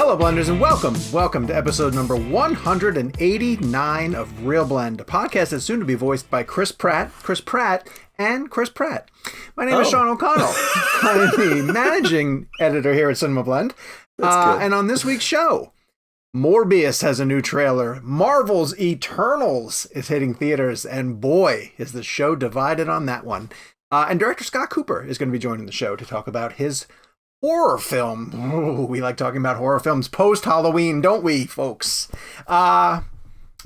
Hello, Blenders, and welcome to episode number 189 of ReelBlend, a podcast that's soon to be voiced by Chris Pratt. My name is Sean O'Connell. I'm the managing editor here at Cinema Blend. And on this week's show, Morbius has a new trailer. Marvel's Eternals is hitting theaters, and boy, is the show divided on that one. And director Scott Cooper is going to be joining the show to talk about his horror film. Ooh, we like talking about horror films post-Halloween, don't we, folks? But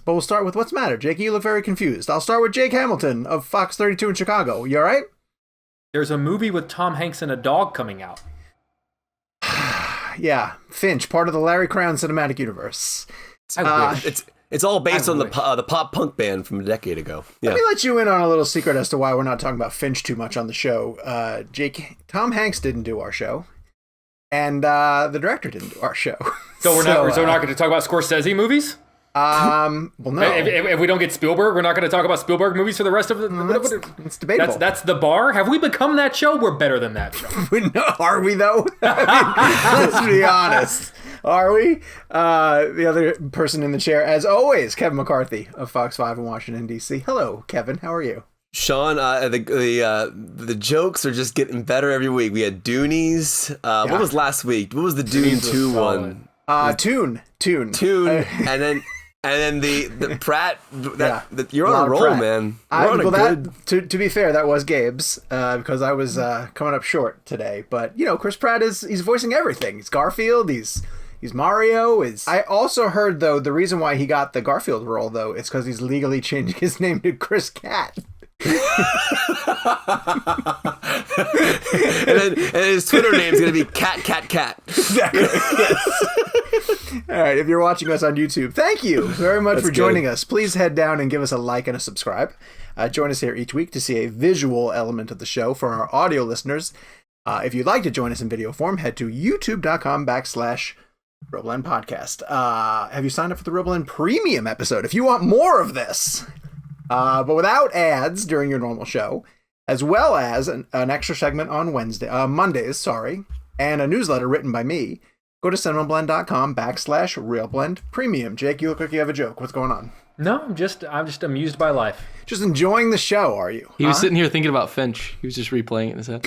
we'll start with what's the matter. Jake, you look very confused. I'll start with Jake Hamilton of Fox 32 in Chicago. You all right? There's a movie with Tom Hanks and a dog coming out. Yeah, Finch, part of the Larry Crown cinematic universe. It's all based on the pop punk band from a decade ago. Yeah. Let me let you in on a little secret as to why we're not talking about Finch too much on the show. Jake, Tom Hanks didn't do our show, and the director didn't do our show. So we're not going to talk about Scorsese movies? Well, no. If we don't get Spielberg, we're not going to talk about Spielberg movies for the rest of the... It's debatable. That's the bar? Have we become that show? We're better than that show. Are we, though? Let's be honest. Are we? The other person in the chair, as always, Kevin McCarthy of Fox 5 in Washington, D.C. Hello, Kevin. How are you? Sean, the jokes are just getting better every week. We had Doonies. What was last week? What was the Dune 2 one? Tune. And then the Pratt. You're on a roll, Pratt. Man. To be fair, that was Gabe's because I was coming up short today. But Chris Pratt he's voicing everything. He's Garfield. He's Mario. I also heard though the reason why he got the Garfield role though is because he's legally changing his name to Chris Cat. and his Twitter name is going to be Cat. Exactly. Yes. All right. If you're watching us on YouTube, thank you very much for joining us. Please head down and give us a like and a subscribe. Join us here each week to see a visual element of the show for our audio listeners. If you'd like to join us in video form, head to youtube.com/ReelBlend podcast. Have you signed up for the ReelBlend premium episode if you want more of this? But without ads during your normal show, as well as an extra segment on Mondays, and a newsletter written by me, go to cinemablend.com/ReelBlend premium. Jake, you look like you have a joke. What's going on? No, I'm just amused by life. Just enjoying the show, are you? He was sitting here thinking about Finch. He was just replaying it in his head.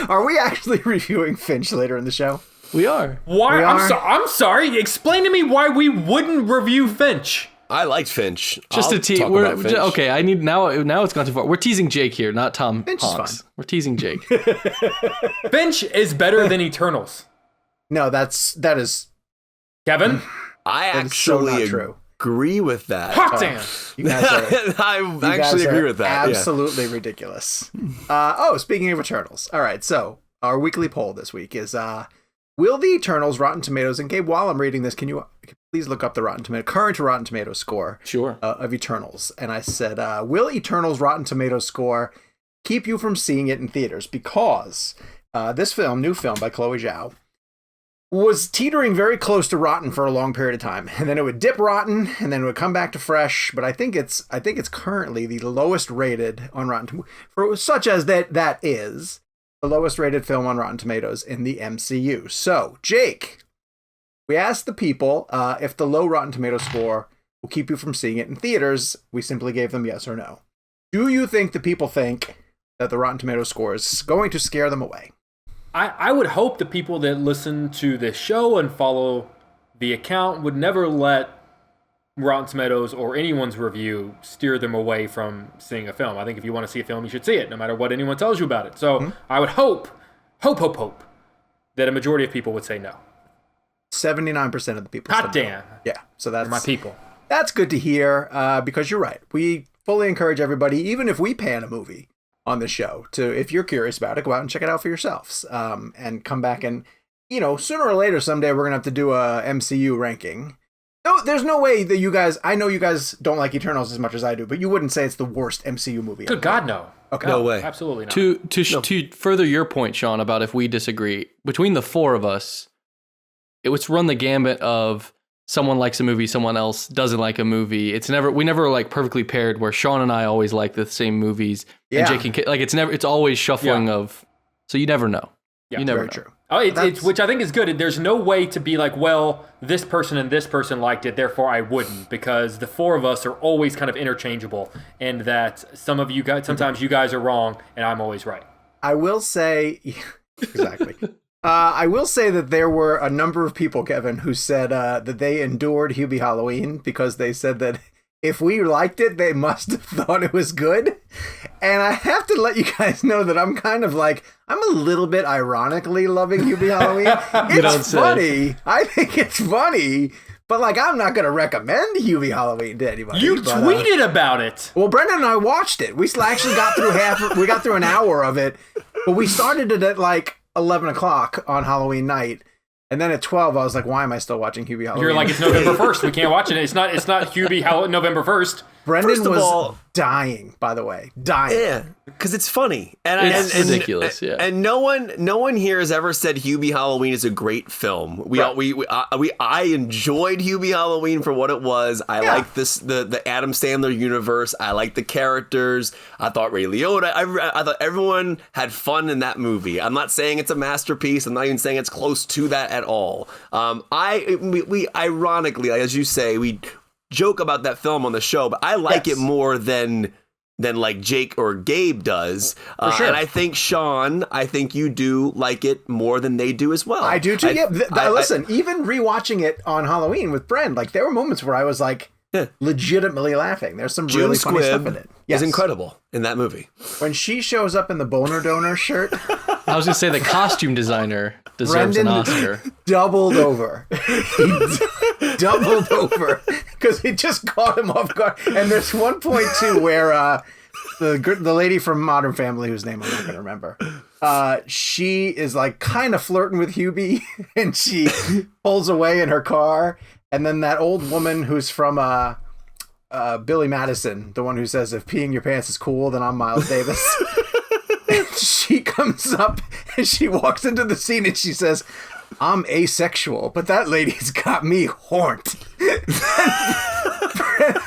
Are we actually reviewing Finch later in the show? We are. Why? I'm sorry. Explain to me why we wouldn't review Finch. I liked Finch. Just to tease. Okay, I need now it's gone too far. We're teasing Jake here, not Tom Finch Hanks. Is fine. We're teasing Jake. Finch is better than Eternals. No, that is Kevin. I actually agree with that. Hot damn! I actually agree with that. Absolutely ridiculous. Speaking of Eternals, all right. So our weekly poll this week is: will the Eternals Rotten Tomatoes? And Gabe, while I'm reading this, can you please look up the current Rotten Tomatoes score? Sure. Of Eternals, and I said, will Eternals Rotten Tomatoes score keep you from seeing it in theaters? Because this new film by Chloe Zhao, was teetering very close to rotten for a long period of time, and then it would dip rotten, and then it would come back to fresh. But I think it's currently the lowest rated on Rotten Tomatoes, for such as that is the lowest rated film on Rotten Tomatoes in the MCU. So, Jake, we asked the people if the low Rotten Tomatoes score will keep you from seeing it in theaters. We simply gave them yes or no. Do you think the people think that the Rotten Tomatoes score is going to scare them away? I would hope the people that listen to this show and follow the account would never let Rotten Tomatoes or anyone's review steer them away from seeing a film. I think if you want to see a film, you should see it, no matter what anyone tells you about it. So I would hope that a majority of people would say no. 79% of the people. Hot damn. Yeah, so that's my people. That's good to hear because you're right. We fully encourage everybody, even if we pan a movie on the show, to, if you're curious about it, go out and check it out for yourselves, and come back and, sooner or later, someday we're going to have to do a MCU ranking. No, there's no way that you guys, I know you guys don't like Eternals as much as I do, but you wouldn't say it's the worst MCU movie. Good God, no. Okay. No way. Absolutely not. To further your point, Sean, about if we disagree, between the four of us, it would run the gambit of someone likes a movie, someone else doesn't like a movie. We never like perfectly paired where Sean and I always like the same movies. Yeah. And Jake and Keri, it's always shuffling of, so you never know. Yeah, you never know. True. Oh, it's which I think is good. There's no way to be like, well, this person and this person liked it, therefore I wouldn't, because the four of us are always kind of interchangeable, and that sometimes you guys are wrong, and I'm always right. I will say, exactly. I will say that there were a number of people, Kevin, who said that they endured Hubie Halloween because they said that if we liked it, they must have thought it was good. And I have to let you guys know that I'm kind of like, I'm a little bit ironically loving Hubie Halloween. It's funny. I think it's funny. But, like, I'm not going to recommend Hubie Halloween to anybody. You tweeted about it. Well, Brendan and I watched it. We actually got through we got through an hour of it. But we started it at, like, 11 o'clock on Halloween night. And then at 12, I was like, why am I still watching Hubie Halloween? You're like, it's November 1st. We can't watch it. It's not Hubie November 1st. Brendan was dying, by the way. Dying. Yeah, because it's funny. It's ridiculous, yeah. And no one here has ever said Hubie Halloween is a great film. I enjoyed Hubie Halloween for what it was. I liked the Adam Sandler universe. I liked the characters. I thought Ray Liotta. I thought everyone had fun in that movie. I'm not saying it's a masterpiece. I'm not even saying it's close to that at all. We ironically, as you say, we joke about that film on the show, but I like it more than like Jake or Gabe does. For sure. And I think Sean, you do like it more than they do as well. I do too. Listen, even rewatching it on Halloween with Bren, like there were moments where I was like legitimately laughing. There's some really funny stuff in it. Is incredible in that movie. When she shows up in the boner donor shirt. I was going to say the costume designer deserves an Oscar. Doubled over. He doubled over because it just caught him off guard. And there's one point too where the lady from Modern Family, whose name I'm not going to remember, she is like kind of flirting with Hubie, and she pulls away in her car. And then that old woman who's from Billy Madison, the one who says, if peeing your pants is cool, then I'm Miles Davis. And she comes up and she walks into the scene and she says, I'm asexual, but that lady's got me horned.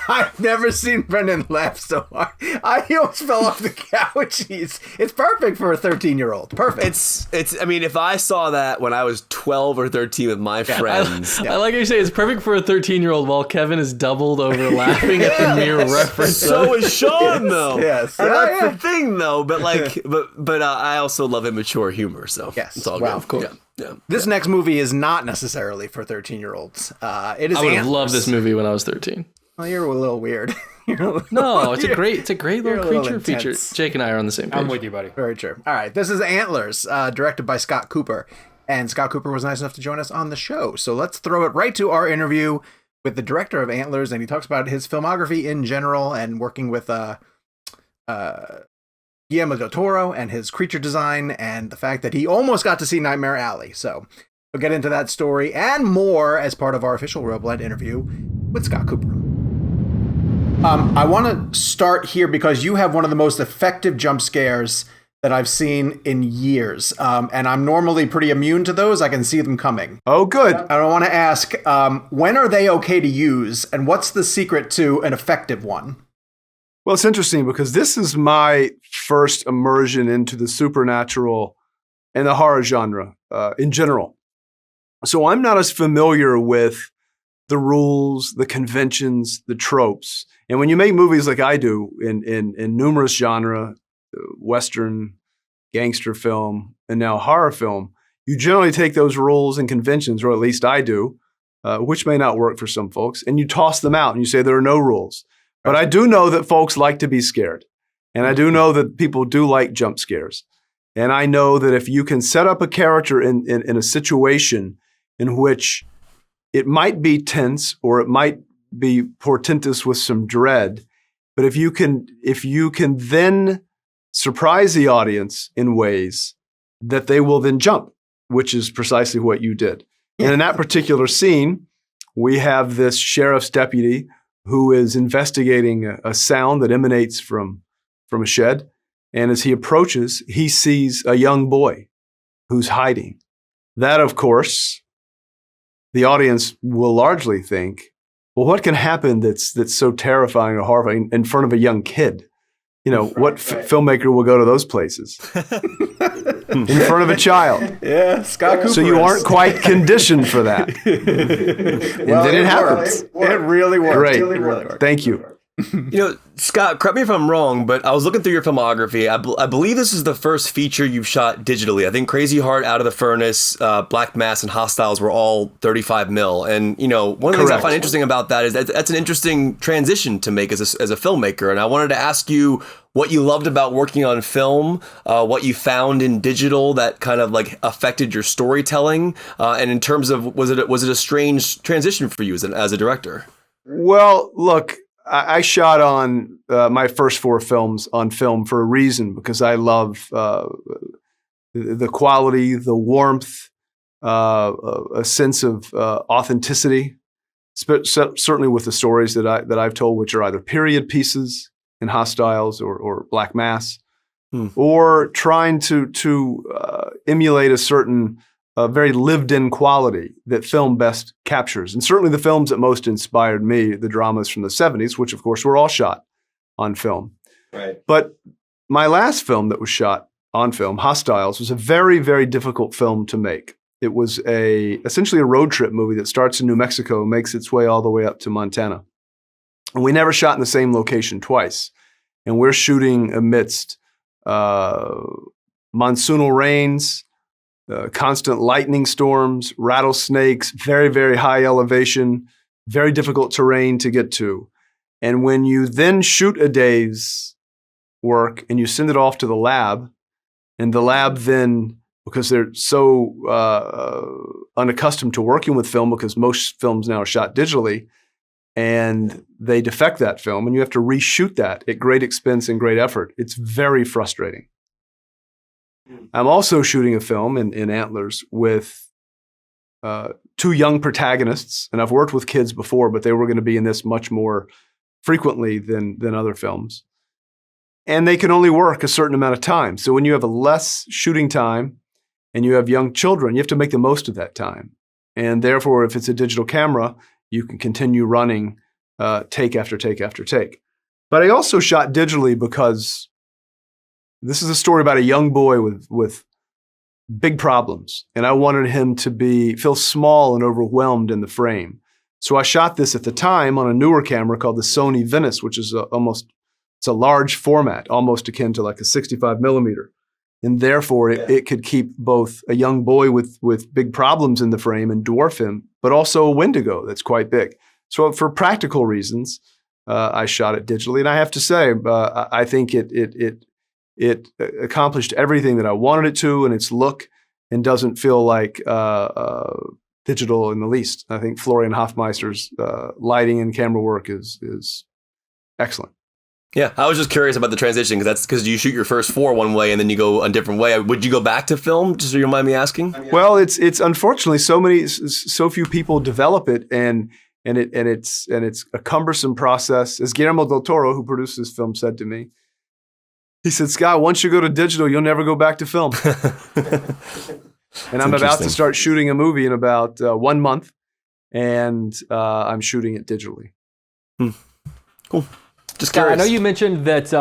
I've never seen Brendan laugh so hard. I almost fell off the couch. It's perfect for a 13-year-old. Perfect. It's. I mean, if I saw that when I was 12 or 13 with my friends, I like how you say it's perfect for a 13-year-old while Kevin is doubled over laughing at the mere reference. So is Sean, though. Yes, that's the thing, though. But but I also love immature humor. So it's all good. Of course. Yeah. This next movie is not necessarily for 13-year-olds. It is. I would have loved this movie when I was 13. Well, you're a little weird. It's a great little creature feature. Jake and I are on the same page. I'm with you, buddy. Very true. All right, this is Antlers, directed by Scott Cooper, and Scott Cooper was nice enough to join us on the show. So let's throw it right to our interview with the director of Antlers, and he talks about his filmography in general and working with Guillermo del Toro and his creature design, and the fact that he almost got to see Nightmare Alley. So we'll get into that story and more as part of our official ReelBlend interview with Scott Cooper. I want to start here because you have one of the most effective jump scares that I've seen in years. And I'm normally pretty immune to those. I can see them coming. Oh, good. I want to ask, when are they okay to use? And what's the secret to an effective one? Well, it's interesting because this is my first immersion into the supernatural and the horror genre in general. So I'm not as familiar with the rules, the conventions, the tropes. And when you make movies like I do in numerous genre, Western, gangster film, and now horror film, you generally take those rules and conventions, or at least I do, which may not work for some folks, and you toss them out and you say there are no rules. But I do know that folks like to be scared. And I do know that people do like jump scares. And I know that if you can set up a character in a situation in which it might be tense or it might be portentous with some dread, but if you can then surprise the audience in ways that they will then jump, which is precisely what you did. And in that particular scene, we have this sheriff's deputy who is investigating a sound that emanates from a shed. And as he approaches, he sees a young boy who's hiding. That, of course, the audience will largely think, well, what can happen that's so terrifying or horrifying in front of a young kid? what filmmaker will go to those places in front of a child? Yeah, Scott Cooper. So you aren't quite conditioned for that. And then it happens. It really worked. Great. It really worked. Thank you. Scott, correct me if I'm wrong, but I was looking through your filmography. I believe this is the first feature you've shot digitally. I think Crazy Heart, Out of the Furnace, Black Mass, and Hostiles were all 35 mil. And, one of the things I find interesting about that is that's an interesting transition to make as a filmmaker. And I wanted to ask you what you loved about working on film, what you found in digital that kind of like affected your storytelling, and in terms of was it a strange transition for you as a director? Well, look, I shot on my first 4 films on film for a reason, because I love the quality, the warmth, a sense of authenticity, certainly with the stories that I've told, which are either period pieces in Hostiles or Black Mass, or trying to emulate a certain very lived-in quality that film best captures. And certainly the films that most inspired me, the dramas from the 70s, which of course were all shot on film. Right. But my last film that was shot on film, Hostiles, was a very, very difficult film to make. It was essentially a road trip movie that starts in New Mexico and makes its way all the way up to Montana. And we never shot in the same location twice. And we're shooting amidst monsoonal rains, constant lightning storms, rattlesnakes, very, very high elevation, very difficult terrain to get to. And when you then shoot a day's work and you send it off to the lab, and the lab then, because they're so unaccustomed to working with film, because most films now are shot digitally, and they defect that film, and you have to reshoot that at great expense and great effort. It's very frustrating. I'm also shooting a film in Antlers with 2 young protagonists, and I've worked with kids before, but they were going to be in this much more frequently than other films. And they can only work a certain amount of time. So when you have a less shooting time and you have young children, you have to make the most of that time. And therefore, if it's a digital camera, you can continue running take after take after take. But I also shot digitally because this is a story about a young boy with big problems, and I wanted him to feel small and overwhelmed in the frame. So I shot this at the time on a newer camera called the Sony Venice, which is it's a large format, almost akin to like a 65 millimeter. And therefore, it could keep both a young boy with big problems in the frame and dwarf him, but also a Wendigo that's quite big. So for practical reasons, I shot it digitally. And I have to say, I think it accomplished everything that I wanted it to in its look, and doesn't feel like digital in the least. I think Florian Hofmeister's lighting and camera work is excellent. Yeah, I was just curious about the transition, because you shoot your first 4 one way and then you go a different way. Would you go back to film? Just so you don't mind me asking. Well, it's unfortunately so few people develop it, and it's a cumbersome process. As Guillermo del Toro, who produced this film, said to me, he said, "Scott, once you go to digital, you'll never go back to film." And I'm about to start shooting a movie in about 1 month, and I'm shooting it digitally. Cool. Just Scott, curious. I know you mentioned that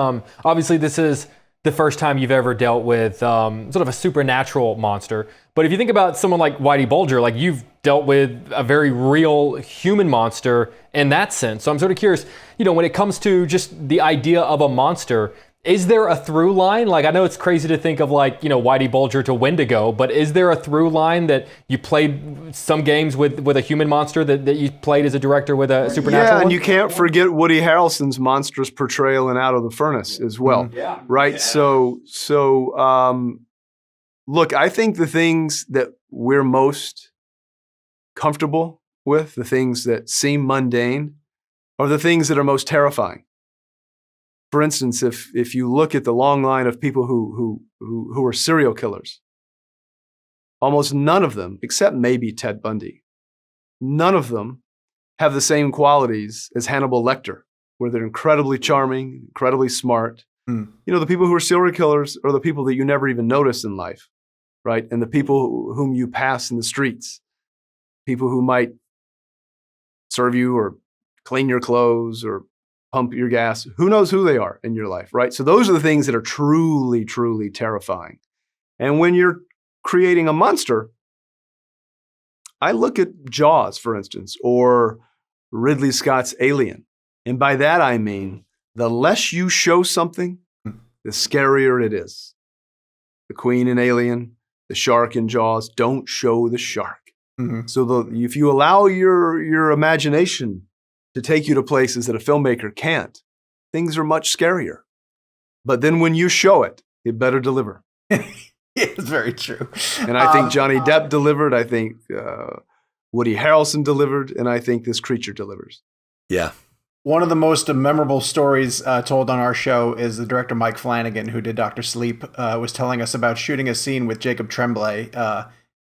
obviously this is the first time you've ever dealt with sort of a supernatural monster. But if you think about someone like Whitey Bulger, like you've dealt with a very real human monster in that sense. So I'm sort of curious, when it comes to just the idea of a monster, is there a through line? Like, I know it's crazy to think of Whitey Bulger to Wendigo, but is there a through line that you played some games with a human monster that you played as a director with a supernatural one? And you can't forget Woody Harrelson's monstrous portrayal in Out of the Furnace as well, right? Yeah. So look, I think the things that we're most comfortable with, the things that seem mundane, are the things that are most terrifying. For instance, if you look at the long line of people who are serial killers, almost none of them, except maybe Ted Bundy, none of them have the same qualities as Hannibal Lecter, where they're incredibly charming, incredibly smart. The people who are serial killers are the people that you never even notice in life, right? And the people whom you pass in the streets, people who might serve you or clean your clothes or pump your gas. Who knows who they are in your life, right? So those are the things that are truly, truly terrifying. And when you're creating a monster, I look at Jaws, for instance, or Ridley Scott's Alien. And by that, I mean, the less you show something, the scarier it is. The Queen in Alien, the shark in Jaws, don't show the shark. Mm-hmm. So if you allow your imagination to take you to places that a filmmaker can't, things are much scarier. But then when you show it, it better deliver. It's very true. And I think Johnny Depp delivered. I think Woody Harrelson delivered. And I think this creature delivers. Yeah. One of the most memorable stories told on our show is the director Mike Flanagan, who did Dr. Sleep, was telling us about shooting a scene with Jacob Tremblay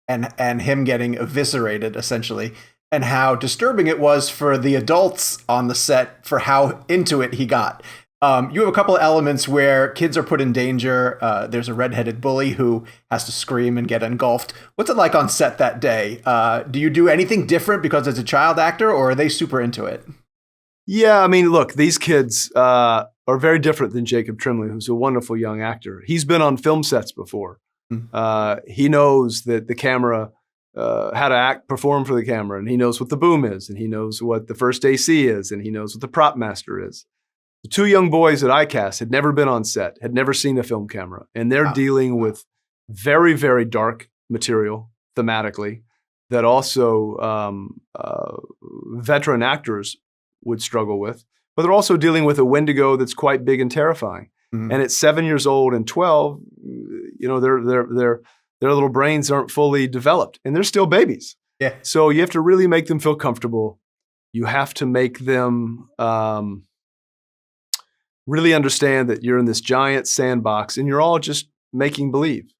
and him getting eviscerated, essentially, and how disturbing it was for the adults on the set for how into it he got. You have a couple of elements where kids are put in danger. There's a redheaded bully who has to scream and get engulfed. What's it like on set that day? Do you do anything different because it's a child actor, or are they super into it? Yeah, I mean, look, these kids are very different than Jacob Tremblay, who's a wonderful young actor. He's been on film sets before. He knows that the camera, how to perform for the camera, and he knows what the boom is, and he knows what the first AC is, and he knows what the prop master is. The two young boys that I cast had never been on set, had never seen a film camera, and they're dealing with very, very dark material thematically that also veteran actors would struggle with, but they're also dealing with a Wendigo that's quite big and terrifying. Mm-hmm. And at 7 years old and 12, their little brains aren't fully developed, and they're still babies. Yeah. So you have to really make them feel comfortable. You have to make them really understand that you're in this giant sandbox and you're all just making believe.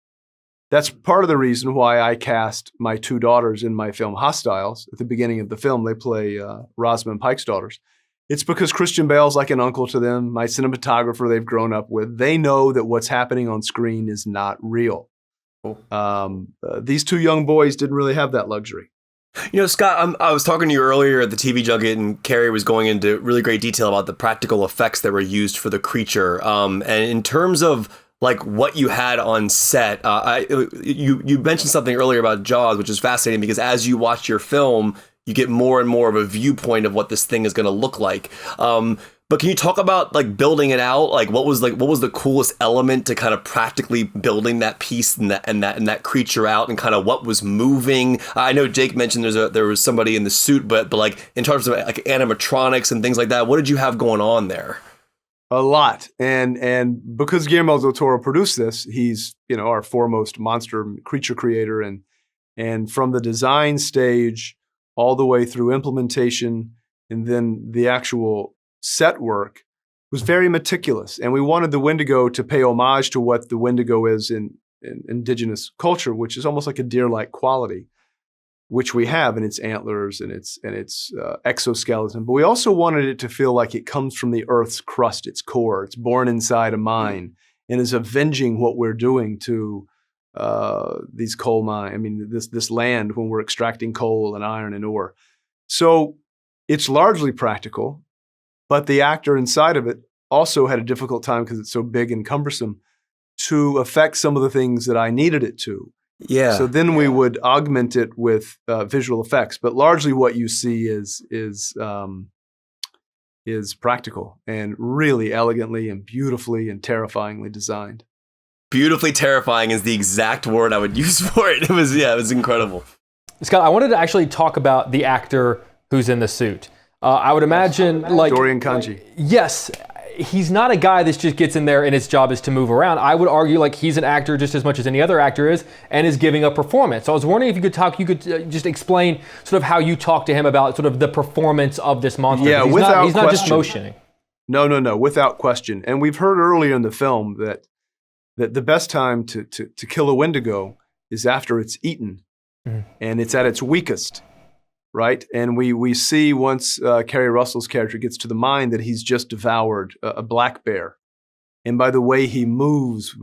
That's part of the reason why I cast my two daughters in my film Hostiles. At the beginning of the film, they play Rosamund Pike's daughters. It's because Christian Bale's like an uncle to them, my cinematographer they've grown up with. They know that what's happening on screen is not real. Cool. These two young boys didn't really have that luxury. You know, Scott, I was talking to you earlier at the TV Junket, and Keri was going into really great detail about the practical effects that were used for the creature. And in terms of like what you had on set, you mentioned something earlier about Jaws, which is fascinating because as you watch your film, you get more and more of a viewpoint of what this thing is going to look like. But can you talk about like building it out? Like what was the coolest element to kind of practically building that piece and that creature out, and kind of what was moving? I know Jake mentioned there was somebody in the suit, but like in terms of like animatronics and things like that, what did you have going on there? A lot. And because Guillermo del Toro produced this, he's, our foremost monster creature creator. And from the design stage all the way through implementation and then the actual set work was very meticulous. And we wanted the Wendigo to pay homage to what the Wendigo is in indigenous culture, which is almost like a deer-like quality, which we have in its antlers and its exoskeleton. But we also wanted it to feel like it comes from the earth's crust, its core. It's born inside a mine and is avenging what we're doing to these coal mines. I mean, this land when we're extracting coal and iron and ore. So it's largely practical, but the actor inside of it also had a difficult time because it's so big and cumbersome to affect some of the things that I needed it to. Yeah. So then we would augment it with visual effects, but largely what you see is practical and really elegantly and beautifully and terrifyingly designed. Beautifully terrifying is the exact word I would use for it. It was incredible. Scott, I wanted to actually talk about the actor who's in the suit. I would imagine like Dorian Kanji. Yes. He's not a guy that just gets in there and his job is to move around. I would argue like he's an actor just as much as any other actor is and is giving a performance. So I was wondering if you could just explain sort of how you talk to him about sort of the performance of this monster. Yeah, he's not just motioning. No, without question. And we've heard earlier in the film that the best time to kill a Wendigo is after it's eaten and it's at its weakest. Right. And we see once Keri Russell's character gets to the mine that he's just devoured a black bear. And by the way he moves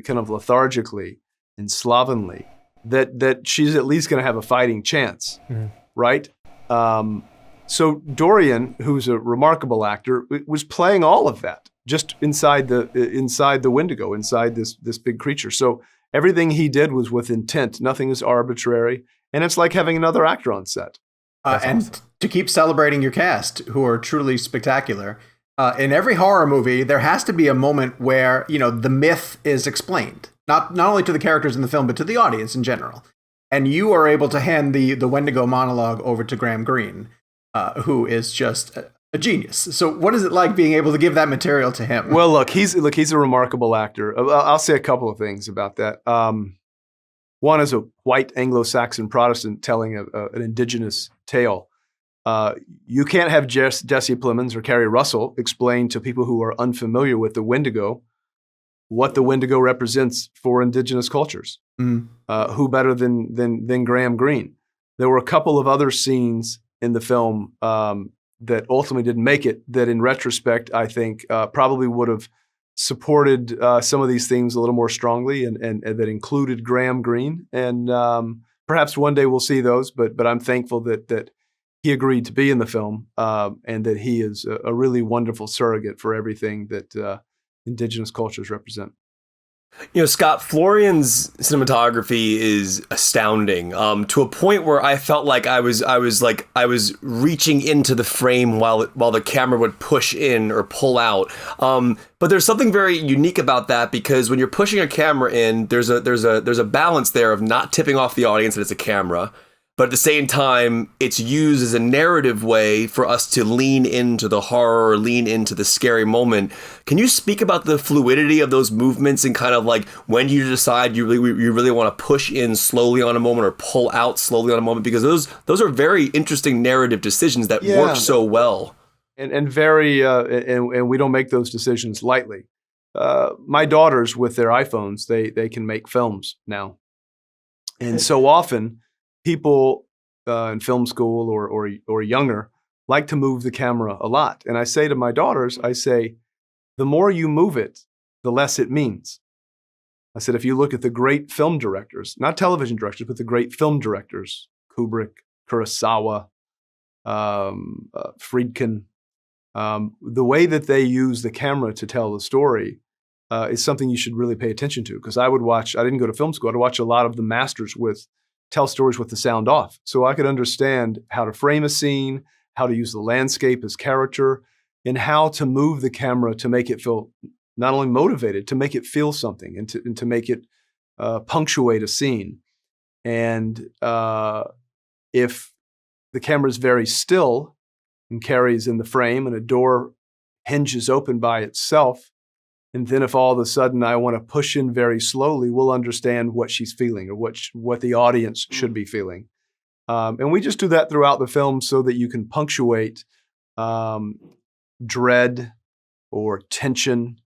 kind of lethargically and slovenly, that she's at least going to have a fighting chance. Right. So Dorian, who's a remarkable actor, was playing all of that just inside the Wendigo, inside this big creature. So everything he did was with intent. Nothing is arbitrary, and it's like having another actor on set. And awesome. To keep celebrating your cast, who are truly spectacular, in every horror movie, there has to be a moment where, the myth is explained, not only to the characters in the film, but to the audience in general. And you are able to hand the Wendigo monologue over to Graham Greene, who is just a genius. So what is it like being able to give that material to him? Well, look, he's a remarkable actor. I'll say a couple of things about that. One is a white Anglo-Saxon Protestant telling an indigenous tale. You can't have Jesse Plemons or Keri Russell explain to people who are unfamiliar with the Wendigo what the Wendigo represents for indigenous cultures. Who better than Graham Greene? There were a couple of other scenes in the film that ultimately didn't make it, that in retrospect, I think probably would have supported some of these themes a little more strongly and that included Graham Greene. And perhaps one day we'll see those, but I'm thankful that he agreed to be in the film and that he is a really wonderful surrogate for everything that indigenous cultures represent. Scott, Florian's cinematography is astounding, to a point where I felt like I was reaching into the frame while the camera would push in or pull out. But there's something very unique about that, because when you're pushing a camera in, there's a balance there of not tipping off the audience that it's a camera. But at the same time, it's used as a narrative way for us to lean into the horror or lean into the scary moment. Can you speak about the fluidity of those movements and kind of like when you decide you really want to push in slowly on a moment or pull out slowly on a moment? Because those are very interesting narrative decisions that work so well. And very and we don't make those decisions lightly. My daughters with their iPhones, they can make films now, and so often people in film school or younger like to move the camera a lot. And I say to my daughters, the more you move it, the less it means. I said, if you look at the great film directors, not television directors, but the great film directors, Kubrick, Kurosawa, Friedkin, the way that they use the camera to tell the story is something you should really pay attention to. Because I didn't go to film school, I'd watch a lot of the masters tell stories with the sound off. So I could understand how to frame a scene, how to use the landscape as character, and how to move the camera to make it feel not only motivated, to make it feel something and to make it punctuate a scene. And if the camera is very still and Keri's in the frame and a door hinges open by itself, and then if all of a sudden I want to push in very slowly, we'll understand what she's feeling or what the audience should be feeling. And we just do that throughout the film so that you can punctuate dread or tension,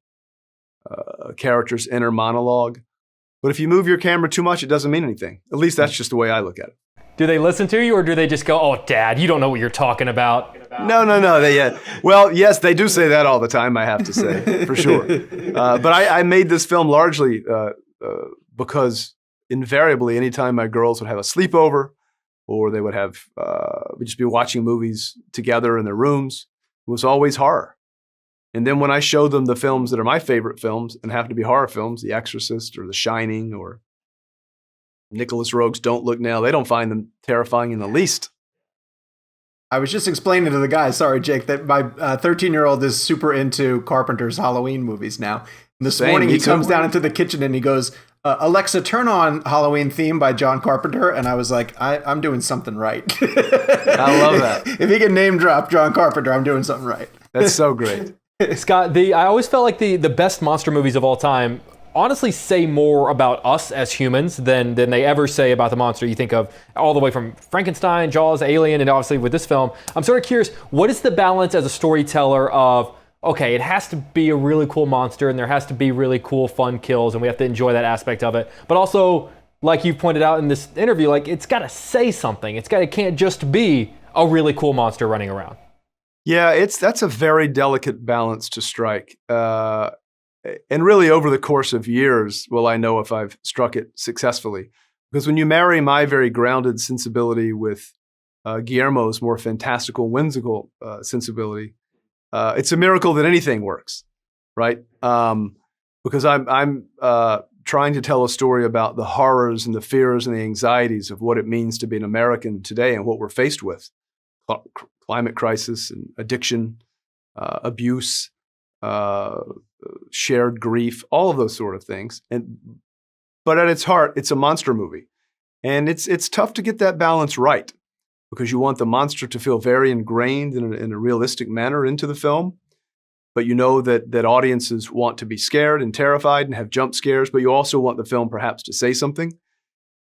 character's inner monologue. But if you move your camera too much, it doesn't mean anything. At least that's just the way I look at it. Do they listen to you, or do they just go, "Oh, Dad, you don't know what you're talking about"? No. Well, yes, they do say that all the time, I have to say, for sure. But I made this film largely because invariably, anytime my girls would have a sleepover or they would have, we'd just be watching movies together in their rooms, it was always horror. And then when I show them the films that are my favorite films and happen to be horror films, The Exorcist or The Shining or Nicholas Roeg's Don't Look Now, they don't find them terrifying in the least. I was just explaining to the guys, sorry, Jake, that my 13-year-old is super into Carpenter's Halloween movies now. And this morning he comes down into the kitchen and he goes, Alexa, turn on Halloween Theme by John Carpenter. And I was like, I'm doing something right. I love that. If he can name drop John Carpenter, I'm doing something right. That's so great. Scott, I always felt like the best monster movies of all time honestly say more about us as humans than they ever say about the monster you think of, all the way from Frankenstein, Jaws, Alien, and obviously with this film. I'm sort of curious, what is the balance as a storyteller of, okay, it has to be a really cool monster and there has to be really cool, fun kills and we have to enjoy that aspect of it, but also, like you pointed out in this interview, like it's got to say something. It can't just be a really cool monster running around. Yeah, that's a very delicate balance to strike. And really over the course of years, will I know if I've struck it successfully. Because when you marry my very grounded sensibility with Guillermo's more fantastical, whimsical sensibility, it's a miracle that anything works, right? Because I'm trying to tell a story about the horrors and the fears and the anxieties of what it means to be an American today and what we're faced with. Climate crisis and addiction, abuse, shared grief, all of those sort of things. But at its heart, it's a monster movie. And it's tough to get that balance right because you want the monster to feel very ingrained in a realistic manner into the film. But you know that audiences want to be scared and terrified and have jump scares, but you also want the film perhaps to say something.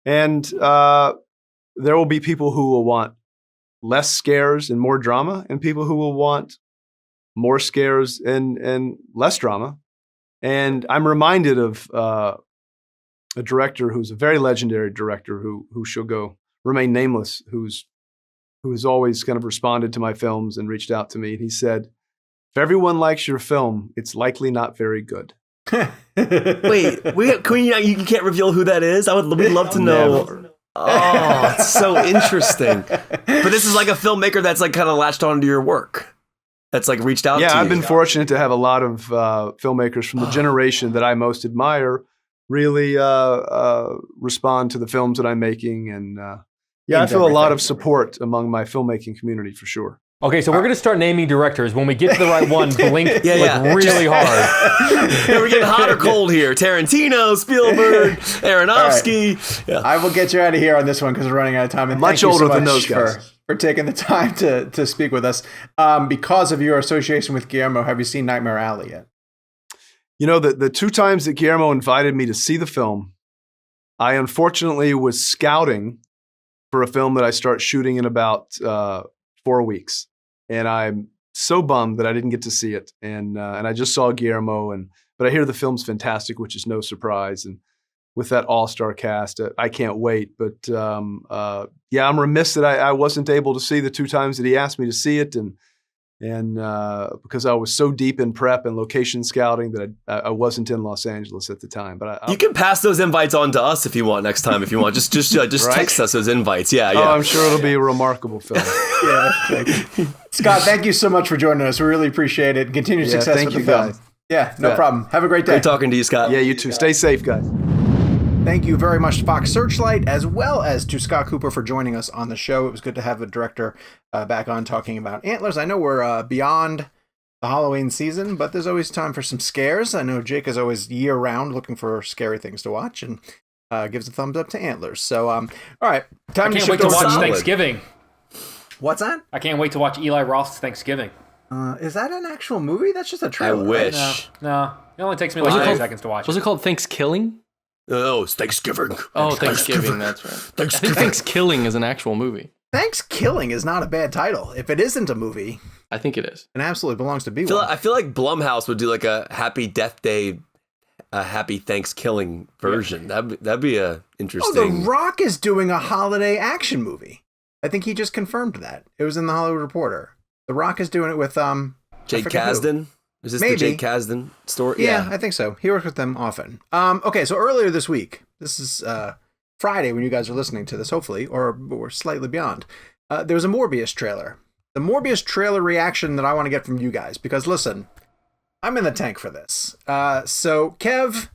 And there will be people who will want less scares and more drama, and people who will want more scares and less drama. And I'm reminded of a director who's a very legendary director who shall remain nameless, who's always kind of responded to my films and reached out to me. He said, "If everyone likes your film, it's likely not very good." Wait, you can't reveal who that is? We'd love to know. Never. Oh, it's so interesting. But this is like a filmmaker that's like kind of latched onto your work. That's like reached out to you. Yeah, I've been fortunate to have a lot of filmmakers from the generation that I most admire really respond to the films that I'm making. And I feel a lot of support among my filmmaking community for sure. Okay, so we're going to start naming directors. When we get to the right one, blink really hard. Yeah, we're getting hot or cold here. Tarantino, Spielberg, Aronofsky. Right. Yeah. I will get you out of here on this one because we're running out of time. And Much thank you older so than much those guys. for taking the time to speak with us. Because of your association with Guillermo, have you seen Nightmare Alley yet? You know, the two times that Guillermo invited me to see the film, I unfortunately was scouting for a film that I start shooting in about 4 weeks. And I'm so bummed that I didn't get to see it. And I just saw Guillermo, but I hear the film's fantastic, which is no surprise. And with that all-star cast, I can't wait. But I'm remiss that I wasn't able to see the two times that he asked me to see it, and because I was so deep in prep and location scouting that I wasn't in Los Angeles at the time. But you can pass those invites on to us if you want next time. If you want, just right? text us those invites. Yeah. Oh, I'm sure it'll be a remarkable film. Scott, thank you so much for joining us. We really appreciate it. Continued success thank with the you, film. guys. Yeah, no problem. Have a great day. Great talking to you, Scott. Yeah, you too. Stay safe, guys. Thank you very much to Fox Searchlight, as well as to Scott Cooper for joining us on the show. It was good to have a director back on talking about Antlers. I know we're beyond the Halloween season, but there's always time for some scares. I know Jake is always year-round looking for scary things to watch and gives a thumbs up to Antlers. So, all right. Time I can't to wait to watch Solid. Thanksgiving. What's that? I can't wait to watch Eli Roth's Thanksgiving. Is that an actual movie? That's just a trailer. I wish. No. It only takes me Was it like 5 called- seconds to watch Was it called Thanksgiving? Oh, it's Thanksgiving. Oh, Thanksgiving. That's right. I think Thanksgiving is an actual movie. Thanksgiving is not a bad title. If it isn't a movie, I think it is. it absolutely belongs to be one. one. I feel like Blumhouse would do like a Happy Death Day, a Happy Thanksgiving version. That'd be a interesting. Oh, The Rock is doing a holiday action movie. I think he just confirmed that. It was in the Hollywood Reporter. The Rock is doing it with Jake Kasdan. Is this Maybe. the Jake Kasdan story? Yeah, I think so. He works with them often. Okay, so earlier this week, this is Friday when you guys are listening to this, hopefully, or slightly beyond, there was a Morbius trailer. The Morbius trailer reaction that I want to get from you guys, because listen, I'm in the tank for this. So, Kev,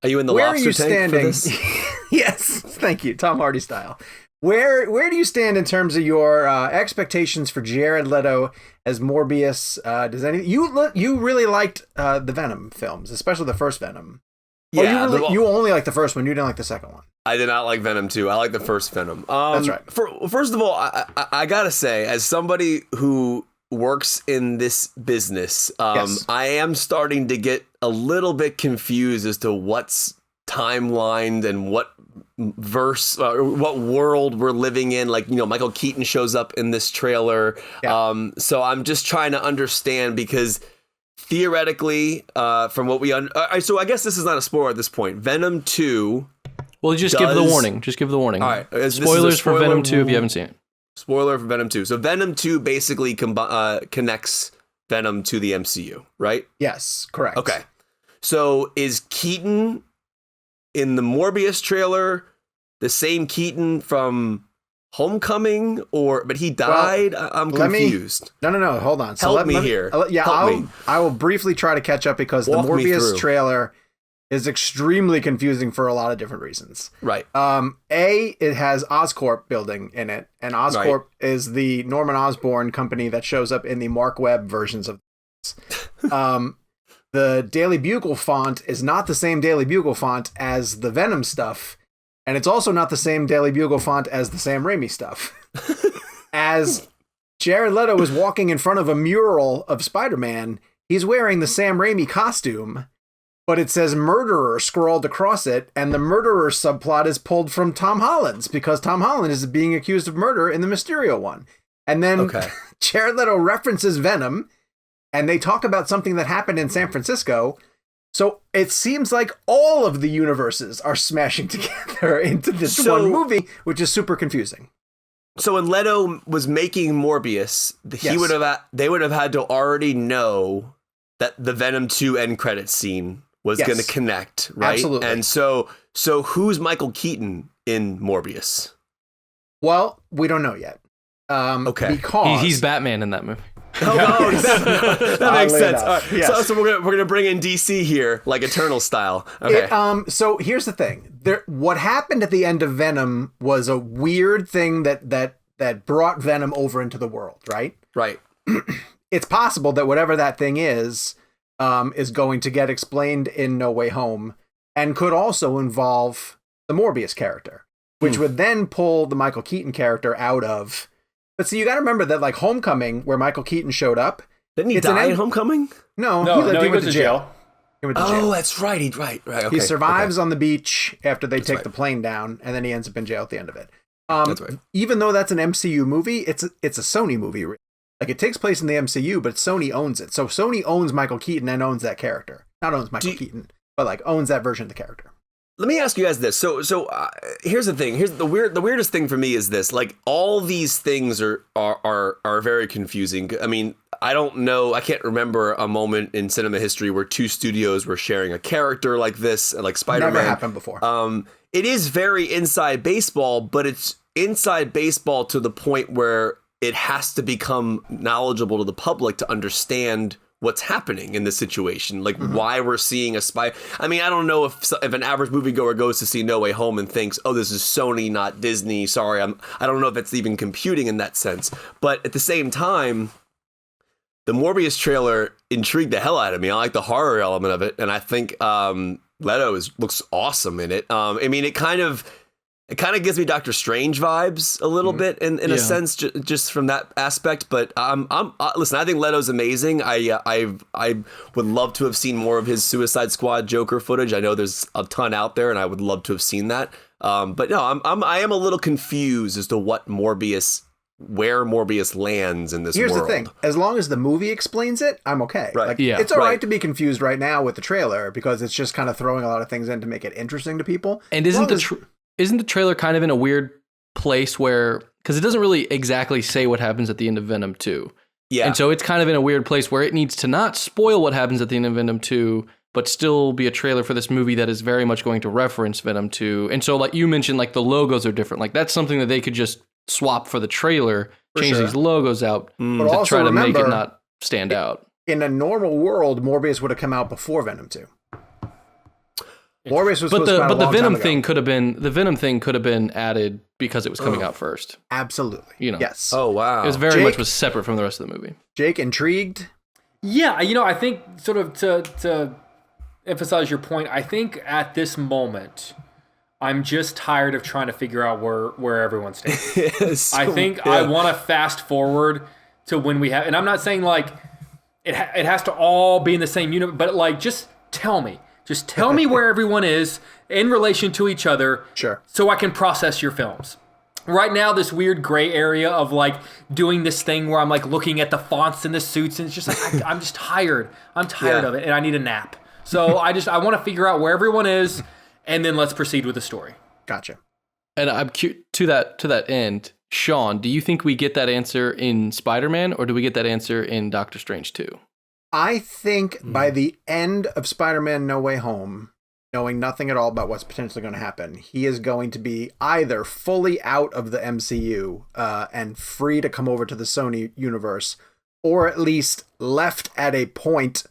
Are you in the where are lobster you tank for standing? this? Yes, thank you, Tom Hardy style. Where do you stand in terms of your expectations for Jared Leto as Morbius? You really liked the Venom films, especially the first Venom? Yeah, You only like the first one. You didn't like the second one. I did not like Venom 2. I like the first Venom. That's right. First of all, I gotta say, as somebody who works in this business, Yes. I am starting to get a little bit confused as to what's timelined and what verse, what world we're living in. Like, Michael Keaton shows up in this trailer. Yeah. So I'm just trying to understand, because theoretically, from what we so I guess this is not a spoiler at this point. Venom 2. Well, just give the warning. Just give the warning. All right. This is a Spoilers for spoiler Venom 2 if you haven't seen it. Spoiler for Venom 2. So Venom 2 basically connects Venom to the MCU, right? Yes, correct. Okay. So is Keaton in the Morbius trailer the same Keaton from Homecoming but he died? I'm confused. No, hold on. So Help me here. I will briefly try to catch up because Walk the Morbius trailer is extremely confusing for a lot of different reasons. Right. It has Oscorp building in it, and Oscorp is the Norman Osborn company that shows up in the Mark Webb versions of this. The Daily Bugle font is not the same Daily Bugle font as the Venom stuff, and it's also not the same Daily Bugle font as the Sam Raimi stuff. As Jared Leto is walking in front of a mural of Spider-Man, he's wearing the Sam Raimi costume, but it says murderer scrawled across it, and the murderer subplot is pulled from Tom Holland's because Tom Holland is being accused of murder in the Mysterio one. And then Jared Leto references Venom, and they talk about something that happened in San Francisco. So it seems like all of the universes are smashing together into this one movie, which is super confusing. So when Leto was making Morbius, they would have had to already know that the Venom 2 end credit scene was going to connect, right? Absolutely. And so who's Michael Keaton in Morbius? Well, we don't know yet. Because he's Batman in that movie. That makes sense. Yes. So we're gonna bring in DC here, like Eternal style. Okay. So here's the thing. What happened at the end of Venom was a weird thing that brought Venom over into the world, right? Right. It's possible that whatever that thing is going to get explained in No Way Home, and could also involve the Morbius character, which would then pull the Michael Keaton character out of. But see, you got to remember that, like Homecoming, where Michael Keaton showed up. Didn't he die in Homecoming? No, he went to jail. He went to jail. Oh, that's right. Right. Okay. He survives on the beach after they take the plane down, and then he ends up in jail at the end of it. That's right. Even though that's an MCU movie, it's a Sony movie. Like, it takes place in the MCU, but Sony owns it. So Sony owns Michael Keaton and owns that character. Not owns Michael Keaton, but like owns that version of the character. Let me ask you guys this. So here's the thing. Here's the weirdest thing for me is this. Like, all these things are very confusing. I mean, I don't know. I can't remember a moment in cinema history where two studios were sharing a character like this, like Spider-Man. Never happened before. It is very inside baseball, but it's inside baseball to the point where it has to become knowledgeable to the public to understand what's happening in this situation, like why we're seeing a spy. I mean, I don't know if an average moviegoer goes to see No Way Home and thinks, "Oh, this is Sony, not Disney." Sorry, I don't know if it's even computing in that sense. But at the same time, the Morbius trailer intrigued the hell out of me. I like the horror element of it, and I think Leto looks awesome in it. I mean, it kind of gives me Doctor Strange vibes a little bit in a sense, just from that aspect. But listen, I think Leto's amazing. I would love to have seen more of his Suicide Squad Joker footage. I know there's a ton out there, and I would love to have seen that. But no, I am a little confused as to where Morbius lands in this world. Here's the thing: as long as the movie explains it, I'm okay. Right. Like, it's all right to be confused right now with the trailer because it's just kind of throwing a lot of things in to make it interesting to people. And isn't the trailer kind of in a weird place where, because it doesn't really exactly say what happens at the end of Venom 2. Yeah. And so it's kind of in a weird place where it needs to not spoil what happens at the end of Venom 2, but still be a trailer for this movie that is very much going to reference Venom 2. And so, like you mentioned, like the logos are different. Like, that's something that they could just swap for the trailer, change these logos out to try to make it not stand out. In a normal world, Morbius would have come out before Venom 2. Morbius was but the Venom thing could have been added because it was coming out first. Absolutely. Yes. Oh wow. It was very much separate from the rest of the movie. Jake, intrigued? Yeah, I think sort of to emphasize your point, I think at this moment I'm just tired of trying to figure out where everyone stands. I think I want to fast forward to when we have, and I'm not saying like it has to all be in the same unit, but like just tell me where everyone is in relation to each other. Sure. So I can process your films. Right now, this weird gray area of like doing this thing where I'm like looking at the fonts and the suits, and it's just like I'm just tired. I'm tired of it, and I need a nap. So I want to figure out where everyone is, and then let's proceed with the story. Gotcha. And I'm cute to that end. Sean, do you think we get that answer in Spider-Man, or do we get that answer in Doctor Strange 2? I think by the end of Spider-Man No Way Home, knowing nothing at all about what's potentially going to happen, he is going to be either fully out of the MCU and free to come over to the Sony universe, or at least left at a point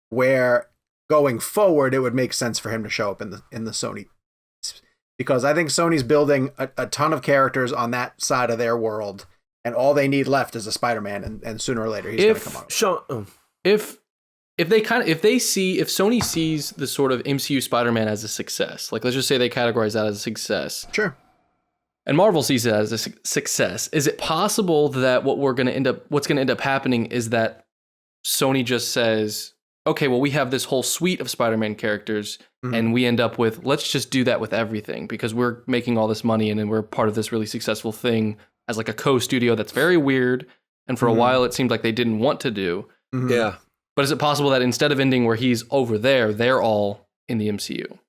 where going forward it would make sense for him to show up in the Sony. Because I think Sony's building a ton of characters on that side of their world, and all they need left is a Spider-Man, and sooner or later he's going to come out. If Sony sees the sort of MCU Spider-Man as a success, like let's just say they categorize that as a success. Sure. And Marvel sees it as a success. Is it possible that what's going to end up happening is that Sony just says, okay, well, we have this whole suite of Spider-Man characters, and we end up with, let's just do that with everything because we're making all this money and then we're part of this really successful thing as like a co-studio that's very weird. And for a while, it seemed like they didn't want to do. Yeah. But is it possible that instead of ending where he's over there, they're all in the MCU?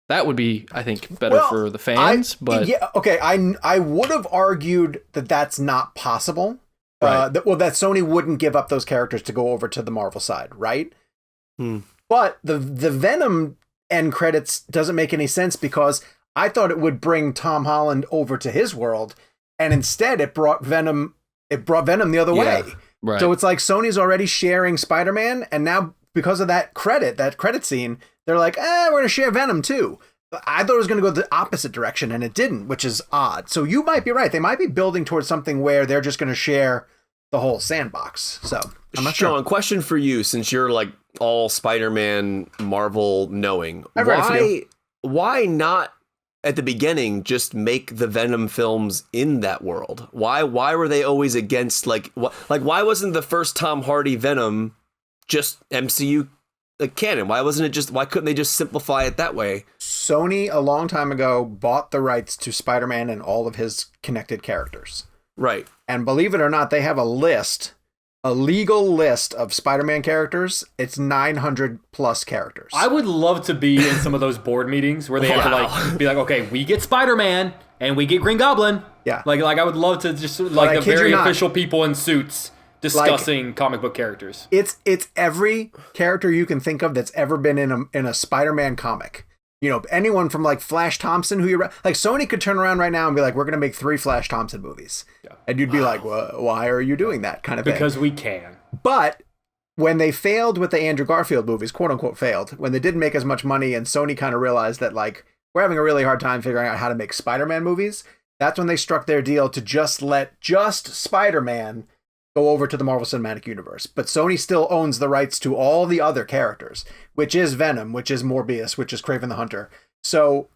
That would be, I think, better for the fans. I would have argued that that's not possible. Right. That Sony wouldn't give up those characters to go over to the Marvel side, right? But the Venom end credits doesn't make any sense because I thought it would bring Tom Holland over to his world, and instead it brought Venom the other way. Right. So it's like Sony's already sharing Spider-Man, and now because of that credit scene, they're like, we're going to share Venom too. But I thought it was going to go the opposite direction, and it didn't, which is odd. So you might be right. They might be building towards something where they're just going to share the whole sandbox. So I'm not Sean, sure. question for you, since you're like all Spider-Man Marvel knowing. Why not at the beginning just make the Venom films in that world? Why were they always against why wasn't the first Tom Hardy Venom just MCU canon? Why couldn't they just simplify it that way? Sony a long time ago bought the rights to Spider-Man and all of his connected characters. Right. And believe it or not, they have a legal list of Spider-Man characters. It's 900 plus characters. I would love to be in some of those board meetings where they have to be like, okay, we get Spider-Man and we get Green Goblin. Yeah. Like I would love to just the very official people in suits discussing comic book characters. It's every character you can think of that's ever been in a Spider-Man comic. You know, anyone from like Flash Thompson, Sony could turn around right now and be like, we're going to make 3 Flash Thompson movies. Yeah. And you'd be like, well, why are you doing that kind of thing? Because we can. But when they failed with the Andrew Garfield movies, quote unquote failed, when they didn't make as much money and Sony kind of realized that like, we're having a really hard time figuring out how to make Spider-Man movies, that's when they struck their deal to just let Spider-Man go over to the Marvel Cinematic Universe. But Sony still owns the rights to all the other characters, which is Venom, which is Morbius, which is Kraven the Hunter. So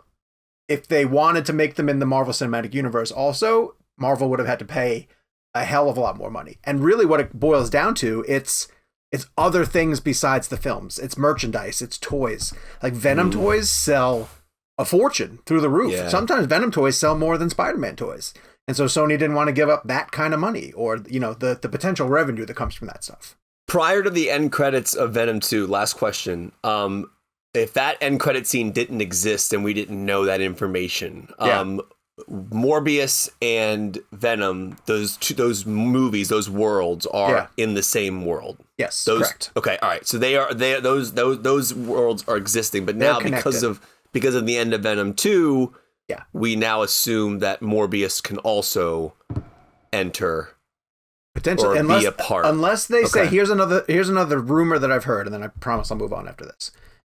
if they wanted to make them in the Marvel Cinematic Universe also, Marvel would have had to pay a hell of a lot more money. And really what it boils down to, it's other things besides the films. It's merchandise, it's toys. Like Venom toys sell a fortune through the roof. Yeah. Sometimes Venom toys sell more than Spider-Man toys. And so Sony didn't want to give up that kind of money or, the potential revenue that comes from that stuff. Prior to the end credits of Venom 2, last question. If that end credit scene didn't exist and we didn't know that information, Morbius and Venom, those movies, those worlds are in the same world. Yes, correct. Okay, all right. So those worlds are existing, but now because of the end of Venom 2, we now assume that Morbius can also enter potentially or be a part. Unless they say here's another rumor that I've heard, and then I promise I'll move on after this.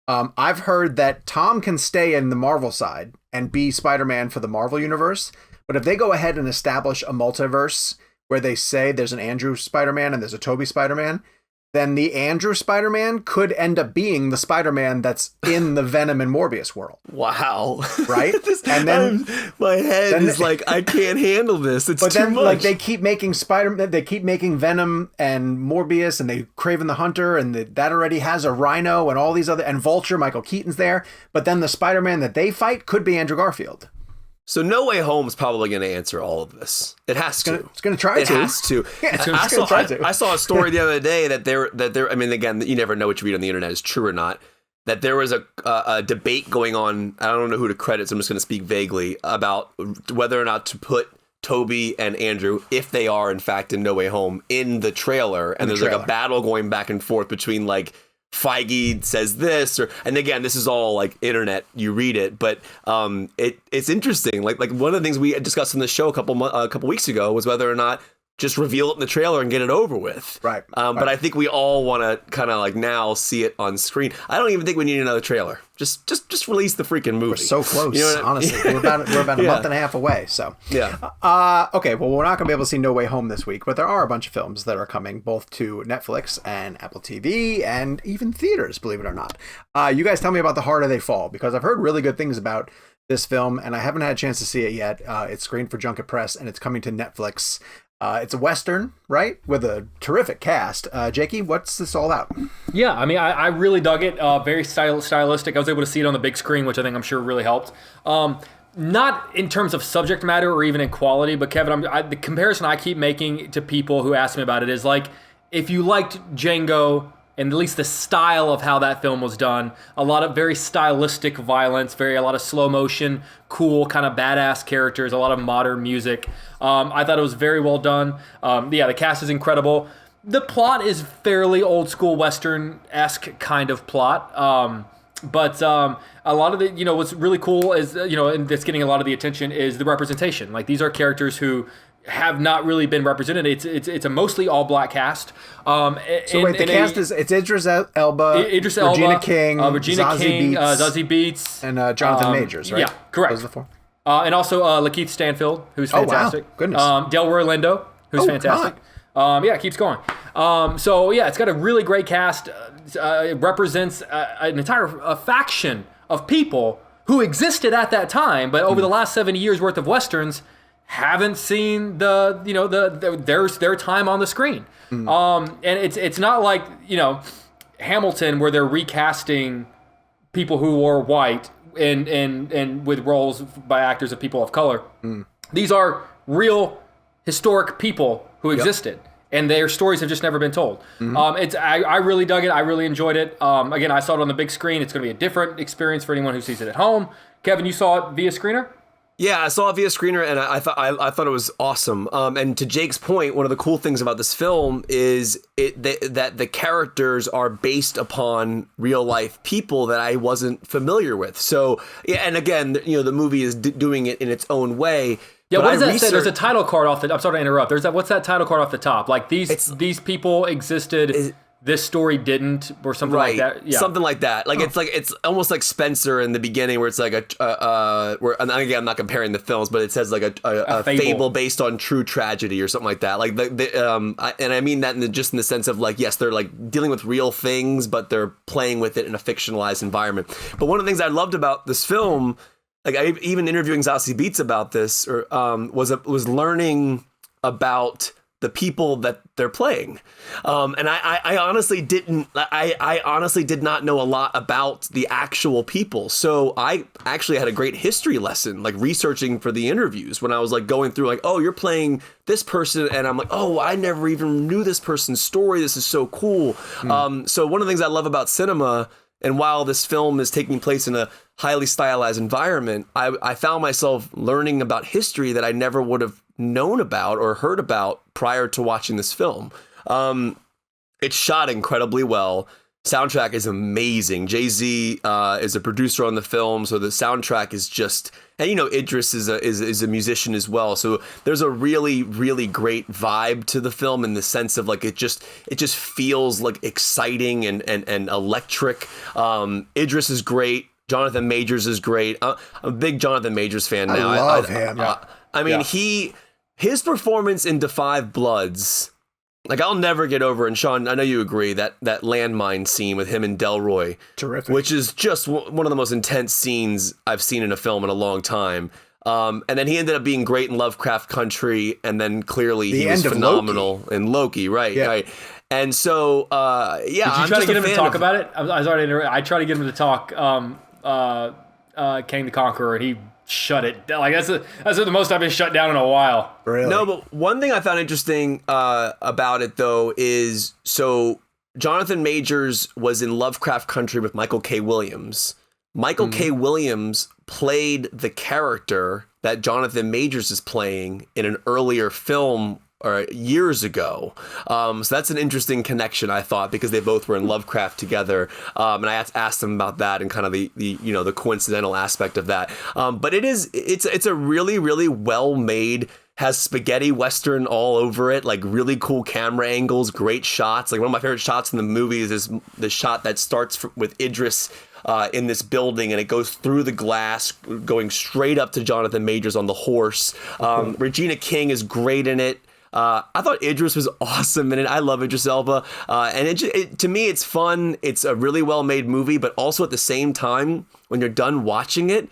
I've heard that Tom can stay in the Marvel side and be Spider-Man for the Marvel universe, but if they go ahead and establish a multiverse where they say there's an Andrew Spider-Man and there's a Toby Spider-Man, then the Andrew Spider-Man could end up being the Spider-Man that's in the Venom and Morbius world. Wow. Right? And then my head is like, I can't handle this. It's too much. Like they keep making they keep making Venom and Morbius and they Kraven the Hunter and that already has a Rhino and all these other, and Vulture, Michael Keaton's there. But then the Spider-Man that they fight could be Andrew Garfield. So No Way Home is probably going to answer all of this. It has to. It's going to try to. It has to. I saw a story the other day that there. I mean, again, you never know what you read on the internet is true or not. That there was a debate going on. I don't know who to credit, so I'm just going to speak vaguely about whether or not to put Toby and Andrew, if they are in fact in No Way Home, in the trailer. And there's like a battle going back and forth between like Feige says this, and again, this is all like internet, you read it, but it's interesting. Like one of the things we discussed in the show a couple weeks ago was whether or not just reveal it in the trailer and get it over with. Right. But I think we all want to kind of like now see it on screen. I don't even think we need another trailer. Just release the freaking movie. We're so close, honestly. We're about a month and a half away. So yeah. Okay. Well, we're not going to be able to see No Way Home this week, but there are a bunch of films that are coming both to Netflix and Apple TV and even theaters. Believe it or not. You guys tell me about The Harder They Fall, because I've heard really good things about this film and I haven't had a chance to see it yet. It's screened for Junket Press and it's coming to Netflix. It's a Western, right? With a terrific cast. Jakey, what's this all about? Yeah, I mean, I really dug it. Very stylistic. I was able to see it on the big screen, which I'm sure really helped. Not in terms of subject matter or even in quality, but Kevin, the comparison I keep making to people who ask me about it is like, if you liked Django, and at least the style of how that film was done, a lot of very stylistic violence, a lot of slow motion, cool kind of badass characters, a lot of modern music. I thought it was very well done. The cast is incredible. The plot is fairly old school Western-esque kind of plot. But a lot of the, what's really cool is, and that's getting a lot of the attention is the representation. Like, these are characters who have not really been represented. It's a mostly all black cast. The cast is Idris Elba, Regina King, Zazie Beetz, and Jonathan Majors, right? Yeah, correct. Those are the four. And also Lakeith Stanfield, who's fantastic. Oh, wow. Goodness. Delroy Lindo, who's fantastic. It keeps going. It's got a really great cast. It represents an entire faction of people who existed at that time, but over the last 70 years worth of Westerns, haven't seen their time on the screen. And it's not like, Hamilton, where they're recasting people who are white and with roles by actors of people of color. These are real historic people who existed, and their stories have just never been told. I really dug it. I really enjoyed it. Again, I saw it on the big screen. It's going to be a different experience for anyone who sees it at home. Kevin, you saw it via screener? Yeah, I saw it via screener, and I thought it was awesome. And to Jake's point, one of the cool things about this film is that the characters are based upon real life people that I wasn't familiar with. So, and again, the movie is doing it in its own way. Yeah, what does that say? There's a title card off the. I'm sorry to interrupt. What's that title card off the top? Like these people existed. This story didn't, or something like that. Yeah. Something like that. Like it's almost like Spencer in the beginning, where it's like where, and again, I'm not comparing the films, but it says like a fable based on true tragedy or something like that. Like and I mean that just in the sense of like, yes, they're like dealing with real things, but they're playing with it in a fictionalized environment. But one of the things I loved about this film, like even interviewing Zazie Beetz about this, was learning about the people that they're playing. And I honestly didn't, I honestly did not know a lot about the actual people. So I actually had a great history lesson, like researching for the interviews, when I was like going through like, oh, you're playing this person. And I'm like, oh, I never even knew this person's story. This is so cool. So one of the things I love about cinema, and while this film is taking place in a highly stylized environment, I found myself learning about history that I never would have known about or heard about prior to watching this film. It's shot incredibly well. Soundtrack is amazing. Jay-Z is a producer on the film, so the soundtrack is just, and Idris is a musician as well. So there's a really, really great vibe to the film in the sense of like it just feels like exciting and electric. Idris is great. Jonathan Majors is great. I'm a big Jonathan Majors fan now. I love him. I mean, his performance in Da 5 Bloods, like I'll never get over. And Sean, I know you agree that landmine scene with him and Delroy, terrific, which is just one of the most intense scenes I've seen in a film in a long time. And then he ended up being great in Lovecraft Country, and then clearly he was phenomenal in Loki, right? And so, Did you try to get him to talk about it? I tried to get him to talk Kang the Conqueror, and he shut it down. Like that's the most I've been shut down in a while. Really? No, but one thing I found interesting about it though is, so Jonathan Majors was in Lovecraft Country with Michael K. Williams. Michael K. Williams played the character that Jonathan Majors is playing in an earlier film or years ago. So that's an interesting connection, I thought, because they both were in Lovecraft together. And I asked them about that and kind of the coincidental aspect of that. But it's a really, really well made, has spaghetti western all over it, like really cool camera angles, great shots. Like one of my favorite shots in the movies is the shot that starts with Idris in this building, and it goes through the glass, going straight up to Jonathan Majors on the horse. Regina King is great in it. I thought Idris was awesome in it. I love Idris Elba. And to me, it's fun. It's a really well-made movie, but also at the same time, when you're done watching it,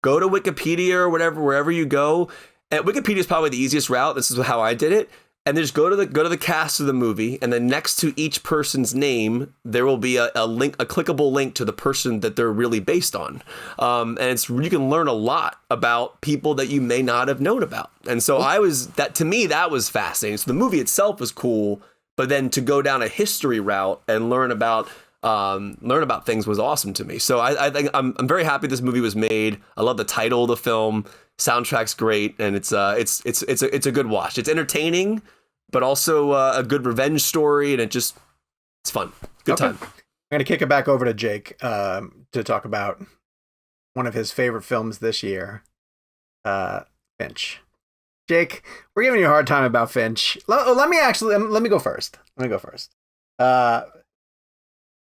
go to Wikipedia or whatever, wherever you go. And Wikipedia is probably the easiest route. This is how I did it. And then just go to the cast of the movie, and then next to each person's name, there will be a link, a clickable link to the person that they're really based on. And you can learn a lot about people that you may not have known about. And so to me, that was fascinating. So the movie itself was cool, but then to go down a history route and learn about things was awesome to me. So I think I'm very happy this movie was made. I love the title of the film. Soundtrack's great, and it's a good watch. It's entertaining, but also a good revenge story, and it's fun. Good time. I'm gonna kick it back over to Jake to talk about one of his favorite films this year, Finch. Jake, we're giving you a hard time about Finch. Let me go first.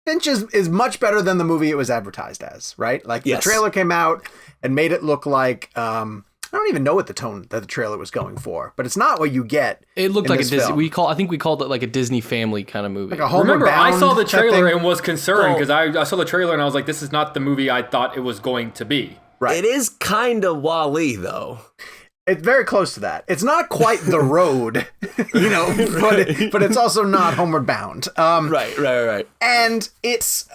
Finch is much better than the movie it was advertised as, right? Like the trailer came out and made it look like I don't even know what the tone that the trailer was going for, but it's not what you get. It looked like a Disney. Film. I think we called it like a Disney family kind of movie. Like a Homeward Remember, Bound I saw the trailer thing. and was concerned because I saw the trailer and I was like, this is not the movie I thought it was going to be. Right. It is kind of Wall-E though. It's very close to that. It's not quite The Road, but it's also not Homeward Bound. Right. And it's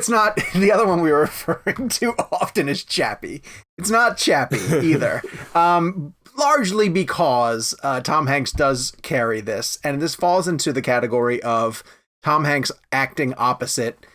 not, the other one we were referring to often is Chappie. It's not Chappie either. Largely because Tom Hanks does carry this, and this falls into the category of Tom Hanks acting opposite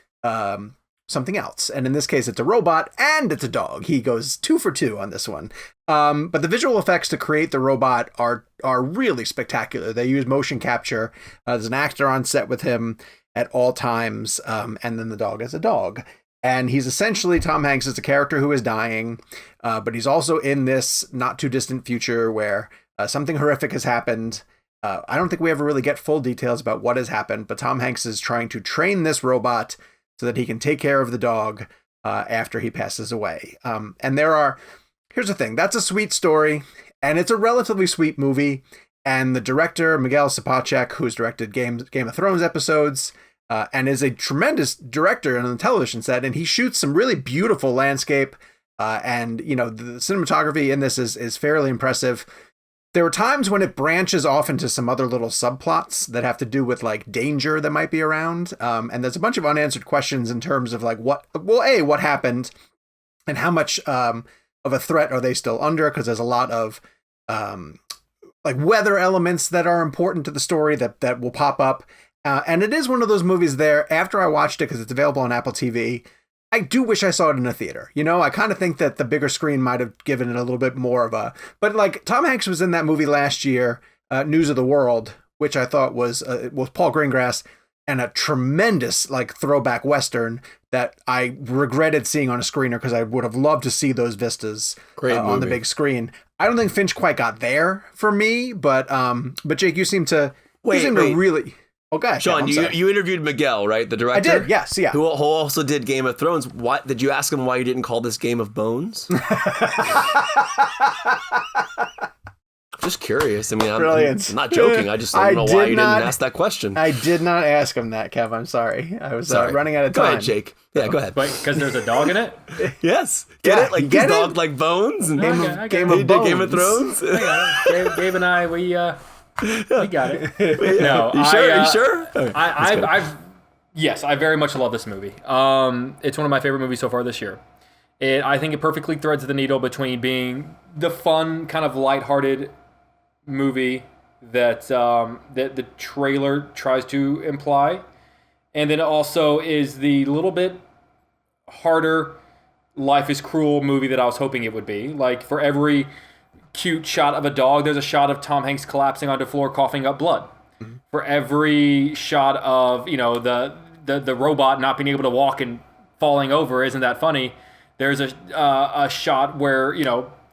something else. And in this case, it's a robot and it's a dog. He goes 2 for 2 on this one. But the visual effects to create the robot are really spectacular. They use motion capture. There's an actor on set with him at all times. And then the dog is a dog. And he's essentially, Tom Hanks is a character who is dying. But he's also in this not too distant future where something horrific has happened. I don't think we ever really get full details about what has happened, but Tom Hanks is trying to train this robot so that he can take care of the dog after he passes away. And here's the thing, that's a sweet story, and it's a relatively sweet movie. And the director, Miguel Sapochnik, who's directed Game of Thrones episodes, and is a tremendous director on the television set, and he shoots some really beautiful landscape. And the cinematography in this is fairly impressive. There were times when it branches off into some other little subplots that have to do with like danger that might be around. And there's a bunch of unanswered questions in terms of like what happened and how much of a threat are they still under? Because there's a lot of like weather elements that are important to the story that will pop up. And it is one of those movies there after I watched it, because it's available on Apple TV. I do wish I saw it in a theater. I kind of think that the bigger screen might have given it a little bit more of a... But like Tom Hanks was in that movie last year, News of the World, which I thought was Paul Greengrass, and a tremendous like throwback Western that I regretted seeing on a screener because I would have loved to see those vistas on the big screen. I don't think Finch quite got there for me, but Jake, you seem to really... Okay, Sean, you interviewed Miguel, right? The director? I did, yes, yeah. Who also did Game of Thrones. Why did you ask him why you didn't call this Game of Bones? Just curious. I mean, I'm not joking. I just don't know why you didn't ask that question. I did not ask him that, Kev. I'm sorry. I was running out of time. Go ahead, Jake. Yeah, go ahead. Wait, because there's a dog in it? Yes. Get it? Like this dog like Bones? And Game of Thrones? I got it. Gabe and I, we got it. No, you sure? Okay, yes, I very much love this movie. It's one of my favorite movies so far this year. I think it perfectly threads the needle between being the fun, kind of lighthearted movie that the trailer tries to imply, and then it also is the little bit harder, life is cruel movie that I was hoping it would be. Like, for every cute shot of a dog, there's a shot of Tom Hanks collapsing onto the floor, coughing up blood. For every shot of, the robot not being able to walk and falling over, isn't that funny? There's a shot where,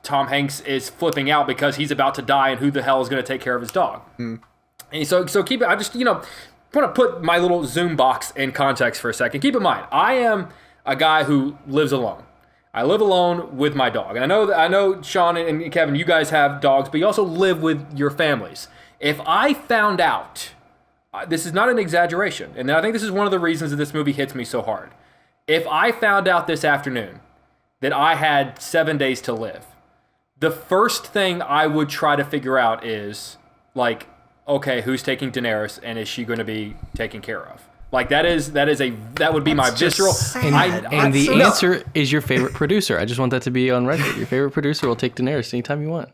Tom Hanks is flipping out because he's about to die, and who the hell is going to take care of his dog? And so keep it. I just want to put my little Zoom box in context for a second. Keep in mind, I am a guy who lives alone. I live alone with my dog, and I know Sean and Kevin, you guys have dogs, but you also live with your families. If I found out, this is not an exaggeration, and I think this is one of the reasons that this movie hits me so hard. If I found out this afternoon that I had 7 days to live, the first thing I would try to figure out is, like, okay, who's taking Daenerys, and is she going to be taken care of? Like, that would be my visceral. And the answer is your favorite producer. I just want that to be on record. Your favorite producer will take Daenerys anytime you want.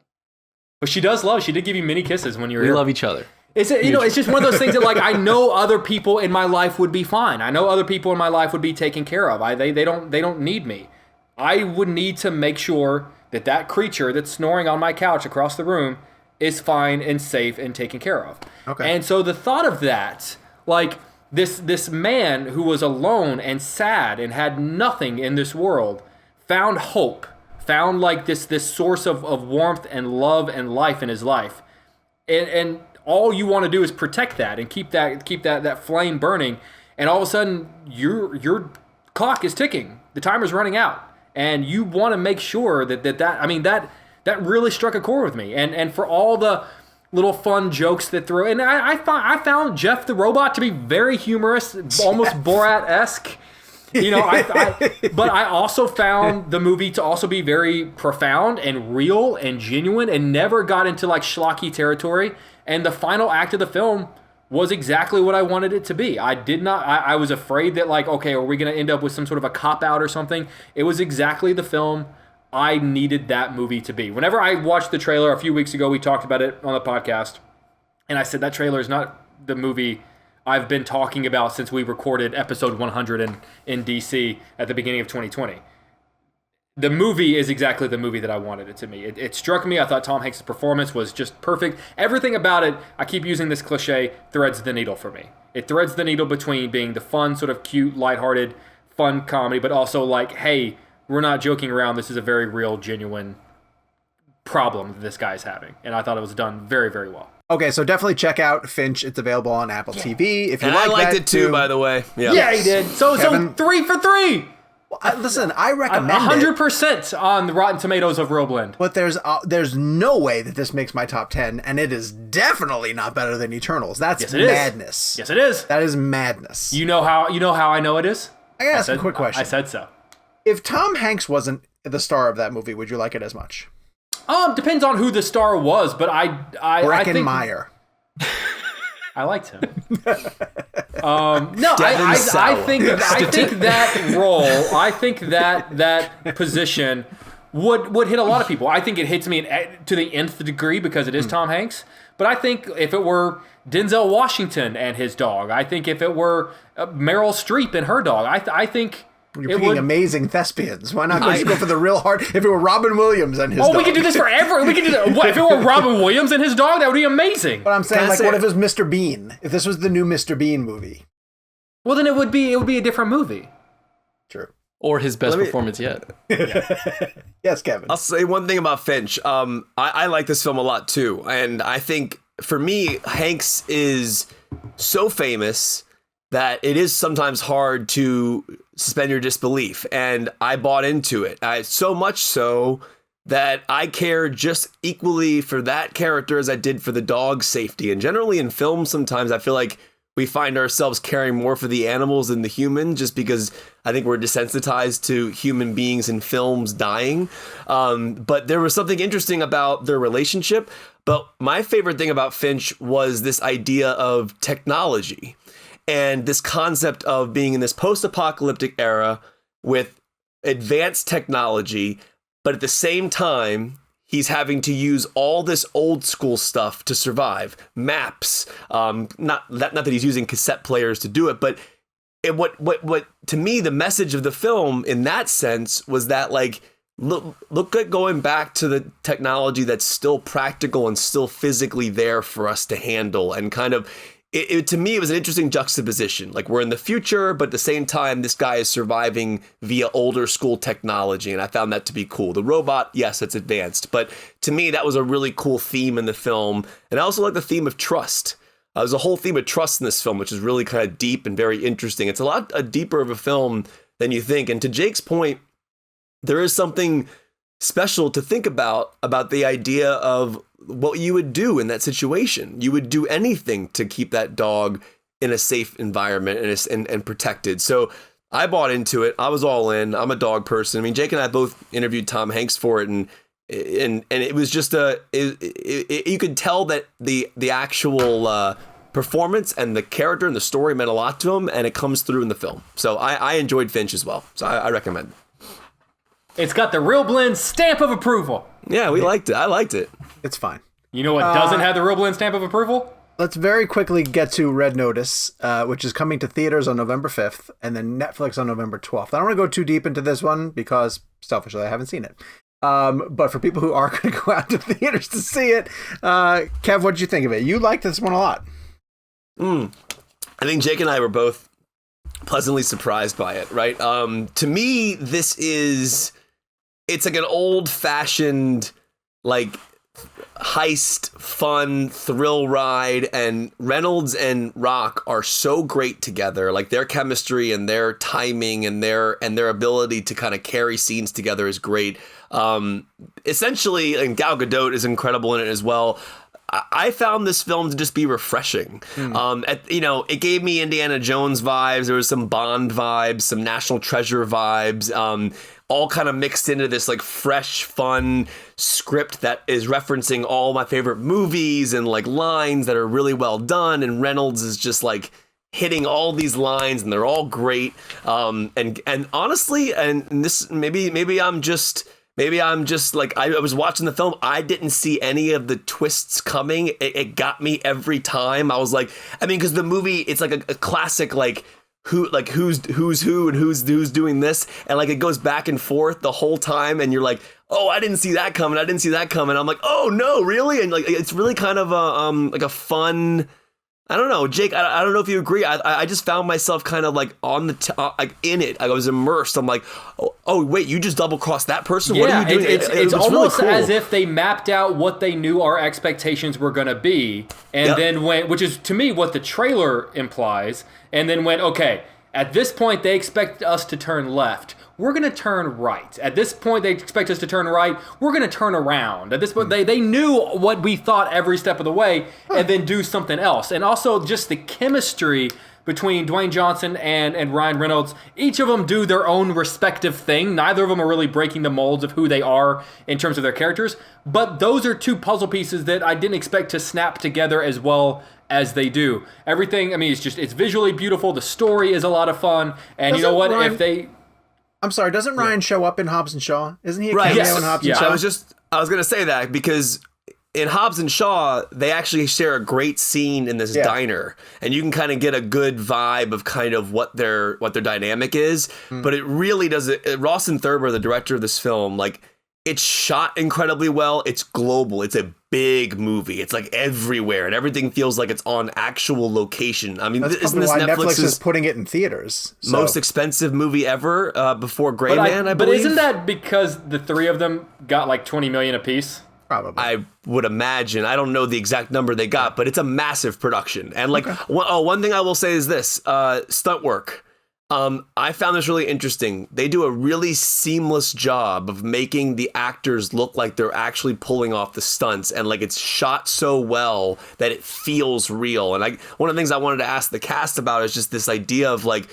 But she did give you many kisses when you were here. We love each other. It's just one of those things that, like, I know other people in my life would be fine. I know other people in my life would be taken care of. They don't need me. I would need to make sure that creature that's snoring on my couch across the room is fine and safe and taken care of. Okay. And so the thought of that, like, this man who was alone and sad and had nothing in this world, found hope, found like this source of warmth and love and life in his life, and all you want to do is protect that and keep that flame burning, and all of a sudden your clock is ticking, the timer's running out, and you want to make sure that really struck a chord with me, and for all the little fun jokes that throw. And I found Jeff the robot to be very humorous, almost Borat-esque. But I also found the movie to also be very profound and real and genuine, and never got into like schlocky territory. And the final act of the film was exactly what I wanted it to be. I was afraid that, like, okay, are we going to end up with some sort of a cop-out or something? It was exactly the film I needed that movie to be. Whenever I watched the trailer a few weeks ago, we talked about it on the podcast, and I said that trailer is not the movie I've been talking about since we recorded episode 100 in DC at the beginning of 2020. The movie is exactly the movie that I wanted it to be. It struck me. I thought Tom Hanks' performance was just perfect. Everything about it, I keep using this cliche, threads the needle for me. It threads the needle between being the fun, sort of cute, lighthearted, fun comedy, but also like, hey, we're not joking around. This is a very real, genuine problem that this guy's having. And I thought it was done very, very well. Okay, so definitely check out Finch. It's available on Apple TV. If you and like I liked that it too, by the way. Yeah, he did. So 3 for 3. Listen, I recommend 100% on the Rotten Tomatoes of ReelBlend. But there's no way that this makes my top 10, and it is definitely not better than Eternals. That's madness. Yes, it is. That is madness. You know how I know it is? I gotta ask a quick question. I said so. If Tom Hanks wasn't the star of that movie, would you like it as much? Depends on who the star was, but I think Meyer. I liked him. No, I think that role, I think that position would hit a lot of people. I think it hits me to the nth degree because it is Tom Hanks. But I think if it were Denzel Washington and his dog, I think if it were Meryl Streep and her dog, I think you're picking amazing thespians. Why not go for the real hard? If it were Robin Williams and his dog. We could do this forever. We could do that. What, if it were Robin Williams and his dog, that would be amazing. But I'm saying, what if it was Mr. Bean? If this was the new Mr. Bean movie. Well, then it would be a different movie. True. Or his best performance yet. Yes, Kevin. I'll say one thing about Finch. I like this film a lot too. And I think for me, Hanks is so famous that it is sometimes hard to suspend your disbelief. And I bought into it. So much so that I care just equally for that character as I did for the dog's safety. And generally in films, sometimes I feel like we find ourselves caring more for the animals than the human, just because I think we're desensitized to human beings in films dying. But there was something interesting about their relationship. But my favorite thing about Finch was this idea of technology and this concept of being in this post-apocalyptic era with advanced technology, but at the same time, he's having to use all this old school stuff to survive. Maps, not that he's using cassette players to do it, but what to me, the message of the film in that sense was that, like, look at going back to the technology that's still practical and still physically there for us to handle, and kind of to me, it was an interesting juxtaposition. Like, we're in the future, but at the same time, this guy is surviving via older school technology, and I found that to be cool. The robot, yes, it's advanced, but to me, that was a really cool theme in the film. And I also like the theme of trust. There's a whole theme of trust in this film, which is really kind of deep and very interesting. It's a lot deeper of a film than you think. And to Jake's point, there is something special to think about the idea of what you would do in that situation. You would do anything to keep that dog in a safe environment and protected. So I bought into it. I was all in. I'm a dog person. I mean, Jake and I both interviewed Tom Hanks for it, and it was just you could tell that the actual performance and the character and the story meant a lot to him, and it comes through in the film. So I enjoyed Finch as well. So I recommend it. It's got the ReelBlend stamp of approval. Yeah, we liked it. I liked it. It's fine. You know what doesn't have the ReelBlend stamp of approval? Let's very quickly get to Red Notice, which is coming to theaters on November 5th and then Netflix on November 12th. I don't want to go too deep into this one because, selfishly, I haven't seen it. But for people who are going to go out to theaters to see it, Kev, what did you think of it? You liked this one a lot. I think Jake and I were both pleasantly surprised by it, right? To me, it's like an old-fashioned, like, heist, fun, thrill ride, and Reynolds and Rock are so great together. Like, their chemistry and their timing and their ability to kind of carry scenes together is great. Essentially, and Gal Gadot is incredible in it as well. I found this film to just be refreshing. It gave me Indiana Jones vibes. There was some Bond vibes, some National Treasure vibes, all kind of mixed into this like fresh, fun script that is referencing all my favorite movies and like lines that are really well done. And Reynolds is just like hitting all these lines, and they're all great. And honestly, and this maybe I'm just like, I was watching the film. I didn't see any of the twists coming. It got me every time. I was like, I mean, because the movie, it's like a classic, like, who's who and who's doing this, and like it goes back and forth the whole time, and you're like, oh, I didn't see that coming. I'm like, oh no, really? And like, it's really kind of like a fun. I don't know, Jake. I don't know if you agree. I just found myself kind of like on the like in it. I was immersed. I'm like, oh wait, you just double crossed that person. Yeah, what are you doing? It's almost really cool. as if they mapped out what they knew our expectations were going to be, and then went, which is to me what the trailer implies, and then went, okay, at this point they expect us to turn left. We're going to turn right. At this point, they expect us to turn right. We're going to turn around. At this point, they knew what we thought every step of the way, and then do something else. And also just the chemistry between Dwayne Johnson and Ryan Reynolds. Each of them do their own respective thing. Neither of them are really breaking the molds of who they are in terms of their characters. But those are two puzzle pieces that I didn't expect to snap together as well as they do. Everything, I mean, it's visually beautiful. The story is a lot of fun. And you know what? I'm sorry, doesn't Ryan show up in Hobbs and Shaw? Isn't he a right? cameo in Hobbs and Shaw? I was going to say that because in Hobbs and Shaw, they actually share a great scene in this diner, and you can kind of get a good vibe of kind of what their dynamic is. But it really does it. Rawson Thurber, the director of this film, like, it's shot incredibly well. It's global. It's a big movie. It's like everywhere, and everything feels like it's on actual location. I mean, isn't this why Netflix is putting it in theaters? So. Most expensive movie ever before Gray Man, I believe. But isn't that because the three of them got like $20 million apiece? Probably. I would imagine. I don't know the exact number they got, but it's a massive production. And like, one thing I will say is this: stunt work. I found this really interesting. They do a really seamless job of making the actors look like they're actually pulling off the stunts, and like it's shot so well that it feels real. And one of the things I wanted to ask the cast about is just this idea of like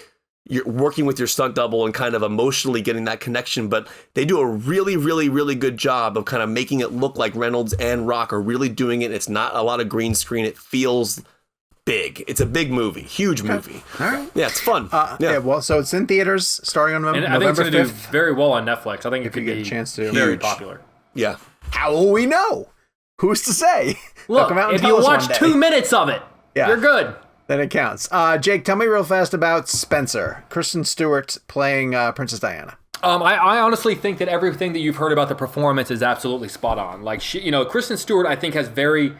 you're working with your stunt double and kind of emotionally getting that connection. But they do a really, really, really good job of kind of making it look like Reynolds and Rock are really doing it. It's not a lot of green screen. It feels big. It's a big movie, huge movie. All right. Yeah, it's fun. Well, so it's in theaters starting on November 5th. I think it's going to do very well on Netflix. I think it could get be a chance to very popular. Yeah. How will we know? Who's to say? Look, if you watch 2 minutes of it, you're good. Then it counts. Jake, tell me real fast about Spencer. Kristen Stewart playing Princess Diana. I honestly think that everything that you've heard about the performance is absolutely spot on. Like, Kristen Stewart, I think, has very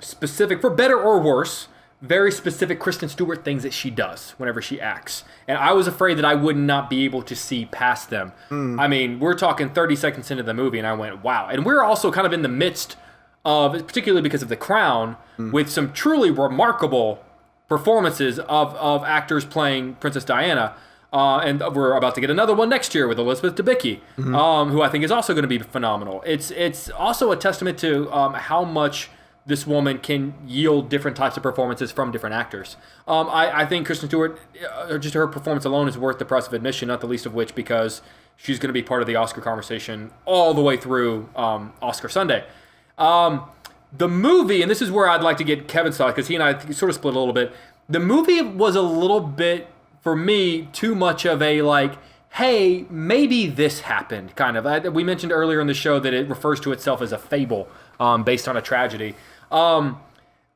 specific, for better or worse, very specific Kristen Stewart things that she does whenever she acts. And I was afraid that I would not be able to see past them. I mean, we're talking 30 seconds into the movie, and I went, wow. And we're also kind of in the midst of, particularly because of The Crown, with some truly remarkable performances of actors playing Princess Diana. And we're about to get another one next year with Elizabeth Debicki, who I think is also going to be phenomenal. It's also a testament to how much this woman can yield different types of performances from different actors. I think Kristen Stewart, just her performance alone, is worth the price of admission, not the least of which because she's going to be part of the Oscar conversation all the way through Oscar Sunday. The movie, and this is where I'd like to get Kevin's thought, because he and I sort of split a little bit. The movie was a little bit, for me, too much of a like, hey, maybe this happened, kind of. We mentioned earlier in the show that it refers to itself as a fable based on a tragedy.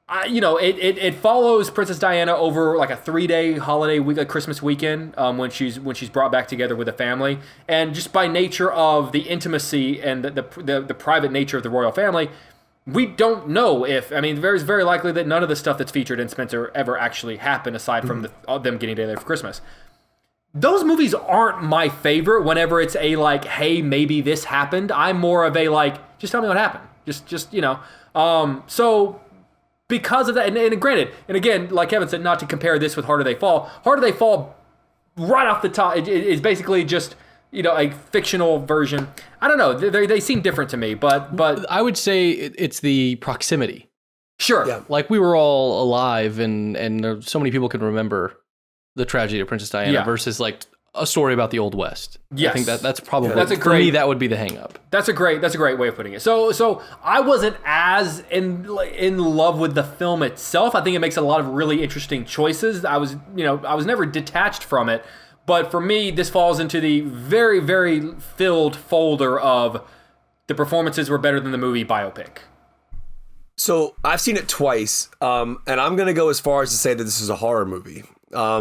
It follows Princess Diana over like a 3-day holiday week, like Christmas weekend, when she's brought back together with a family, and just by nature of the intimacy and the private nature of the royal family, we don't know if, I mean, it's very likely that none of the stuff that's featured in Spencer ever actually happened aside from them getting together for Christmas. Those movies aren't my favorite whenever it's a like, hey, maybe this happened. I'm more of a like, just tell me what happened. Just so because of that, and granted, and again, like Kevin said, not to compare this with Harder They Fall. Harder They Fall, right off the top, is basically just, a fictional version. I don't know. They seem different to me, but I would say it's the proximity. Sure. Yeah. Like we were all alive, and so many people can remember the tragedy of Princess Diana versus like a story about the Old West. Yes. I think that's probably for me that would be the hang up. That's a great way of putting it. So I wasn't as in love with the film itself. I think it makes a lot of really interesting choices. I was never detached from it, but for me this falls into the very, very filled folder of the performances were better than the movie biopic. So I've seen it twice, and I'm going to go as far as to say that this is a horror movie. I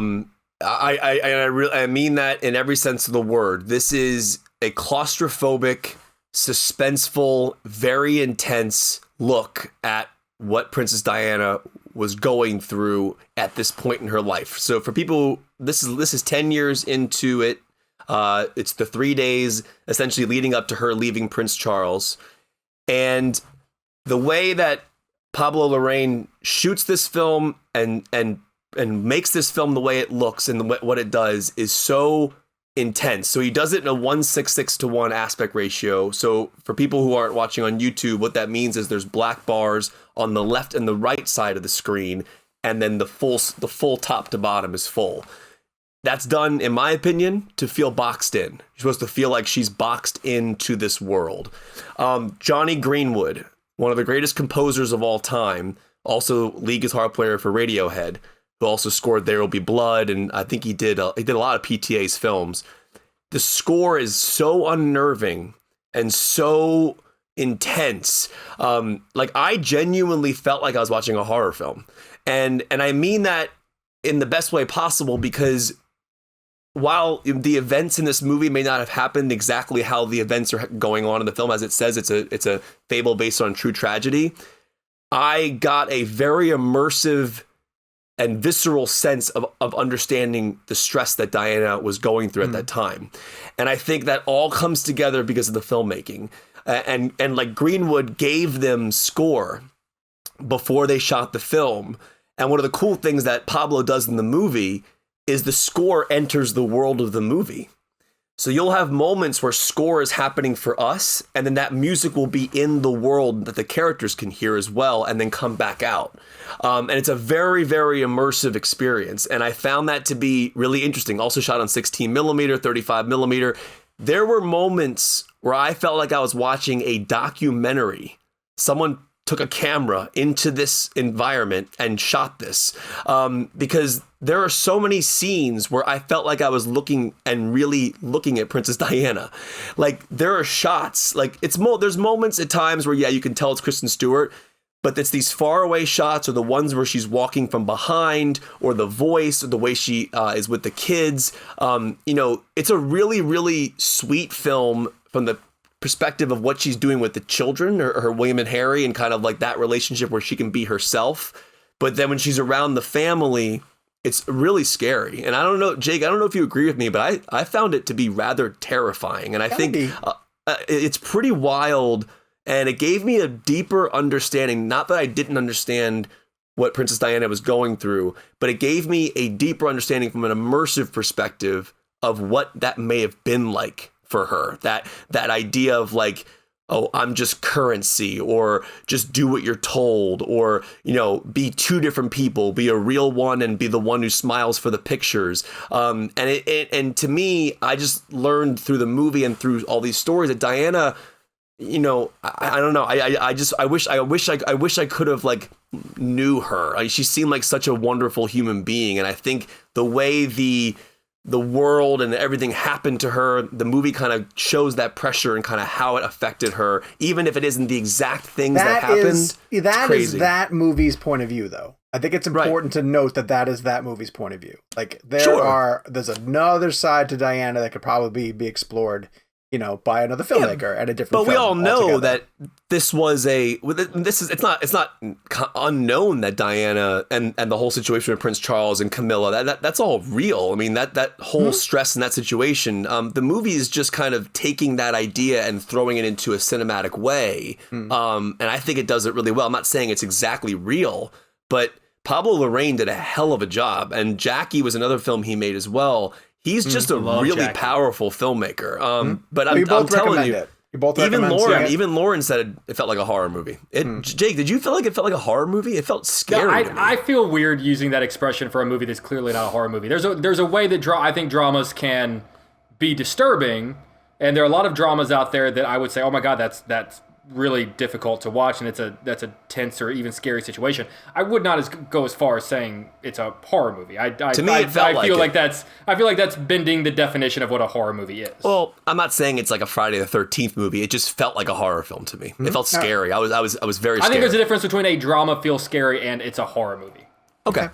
mean that in every sense of the word. This is a claustrophobic, suspenseful, very intense look at what Princess Diana was going through at this point in her life. So for people, this is 10 years into it. It's the 3 days essentially leading up to her leaving Prince Charles. And the way that Pablo Larraín shoots this film and makes this film the way it looks and what it does is so intense. So he does it in a 1:6:6 to 1 aspect ratio. So for people who aren't watching on YouTube, what that means is there's black bars on the left and the right side of the screen, and then the full top to bottom is full. That's done, in my opinion, to feel boxed in. You're supposed to feel like she's boxed into this world. Johnny Greenwood, one of the greatest composers of all time, also lead guitar player for Radiohead, who also scored There Will Be Blood, and I think he did a lot of PTA's films. The score is so unnerving and so intense. Like I genuinely felt like I was watching a horror film. And I mean that in the best way possible, because while the events in this movie may not have happened exactly how the events are going on in the film, as it says, it's a fable based on true tragedy, I got a very immersive and visceral sense of understanding the stress that Diana was going through at that time. And I think that all comes together because of the filmmaking. And like Greenwood gave them score before they shot the film. And one of the cool things that Pablo does in the movie is the score enters the world of the movie. So you'll have moments where score is happening for us, and then that music will be in the world that the characters can hear as well, and then come back out. And it's a very, very immersive experience. And I found that to be really interesting. Also shot on 16 millimeter, 35 millimeter. There were moments where I felt like I was watching a documentary. Someone took a camera into this environment and shot this, because there are so many scenes where I felt like I was looking at Princess Diana. Like there are shots, like there's moments at times where, yeah, you can tell it's Kristen Stewart, but it's these faraway shots or the ones where she's walking from behind, or the voice, or the way she is with the kids. It's a really, really sweet film from the perspective of what she's doing with the children, her William and Harry, and kind of like that relationship where she can be herself. But then when she's around the family, it's really scary. And I don't know, Jake, I don't know if you agree with me, but I found it to be rather terrifying. And I think it's pretty wild. And it gave me a deeper understanding, not that I didn't understand what Princess Diana was going through, but it gave me a deeper understanding from an immersive perspective of what that may have been like for her. That idea of like, oh, I'm just currency, or just do what you're told, or, be two different people, be a real one and be the one who smiles for the pictures. And to me, I just learned through the movie and through all these stories that Diana, I don't know. I wish I could have like knew her. She seemed like such a wonderful human being. And I think the way the world and everything happened to her, the movie kind of shows that pressure and kind of how it affected her, even if it isn't the exact things that happened. That is that movie's point of view, though. I think it's important to note that is that movie's point of view. Like there's another side to Diana that could probably be explored, by another filmmaker at a different. But film we all know altogether. that it's not unknown that Diana and the whole situation with Prince Charles and Camilla, that's all real. I mean, that whole stress in that situation, the movie is just kind of taking that idea and throwing it into a cinematic way. And I think it does it really well. I'm not saying it's exactly real, but Pablo Larraín did a hell of a job. And Jackie was another film he made as well. He's just a really Jackie. Powerful filmmaker. But I'm telling you, even Lauren said it felt like a horror movie. Jake, did you feel like it felt like a horror movie? It felt scary. No, I feel weird using that expression for a movie that's clearly not a horror movie. There's a way that I think dramas can be disturbing, and there are a lot of dramas out there that I would say, oh my God, that's really difficult to watch, and that's a tense or even scary situation. I would not go as far as saying it's a horror movie. I feel like that's bending the definition of what a horror movie is. Well, I'm not saying it's like a Friday the 13th movie. It just felt like a horror film to me. It felt scary. I was very scared. I think there's a difference between a drama feels scary and it's a horror movie. Okay.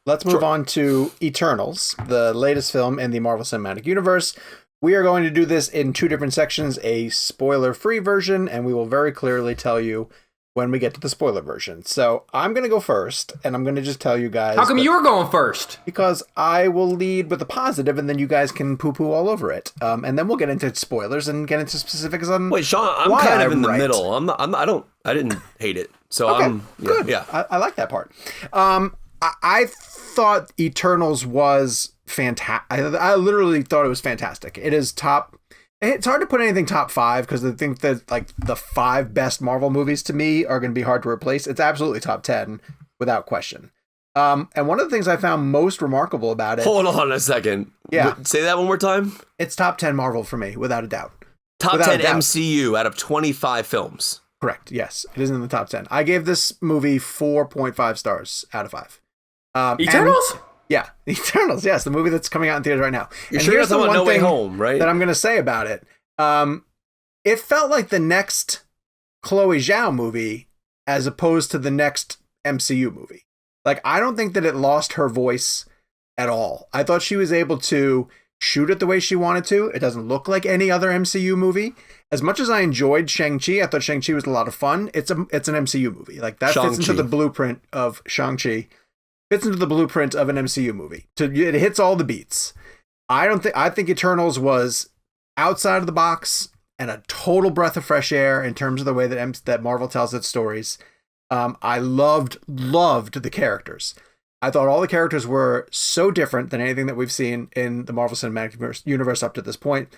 Let's move on to Eternals, the latest film in the Marvel Cinematic Universe. We are going to do this in two different sections, a spoiler-free version, and we will very clearly tell you when we get to the spoiler version. So I'm going to go first, and I'm going to just tell you guys... How come you're going first? Because I will lead with a positive, and then you guys can poo-poo all over it. And then we'll get into spoilers and get into specifics on... Wait, Sean, I'm kind of in the middle. I didn't hate it. So okay, good. Yeah. I like that part. I thought Eternals was fantastic. I literally thought it was fantastic. It is top. It's hard to put anything top 5 because I think that like the 5 best Marvel movies to me are going to be hard to replace. It's absolutely top 10 without question. And one of the things I found most remarkable about it. Hold on a second. Yeah. Say that one more time. It's top 10 Marvel for me, without a doubt. Top 10 MCU out of 25 films. Correct. Yes, it is in the top 10. I gave this movie 4.5 stars out of 5. Eternals? Yeah, Eternals. Yes, the movie that's coming out in theaters right now. You're sure it's No Way Home, right? That I'm going to say about it. It felt like the next Chloe Zhao movie as opposed to the next MCU movie. Like, I don't think that it lost her voice at all. I thought she was able to shoot it the way she wanted to. It doesn't look like any other MCU movie. As much as I enjoyed Shang-Chi, I thought Shang-Chi was a lot of fun. It's an MCU movie. Like, that fits into the blueprint of Shang-Chi. Fits into the blueprint of an MCU movie. It hits all the beats. I think Eternals was outside of the box and a total breath of fresh air in terms of the way that Marvel tells its stories. I loved the characters. I thought all the characters were so different than anything that we've seen in the Marvel Cinematic Universe up to this point.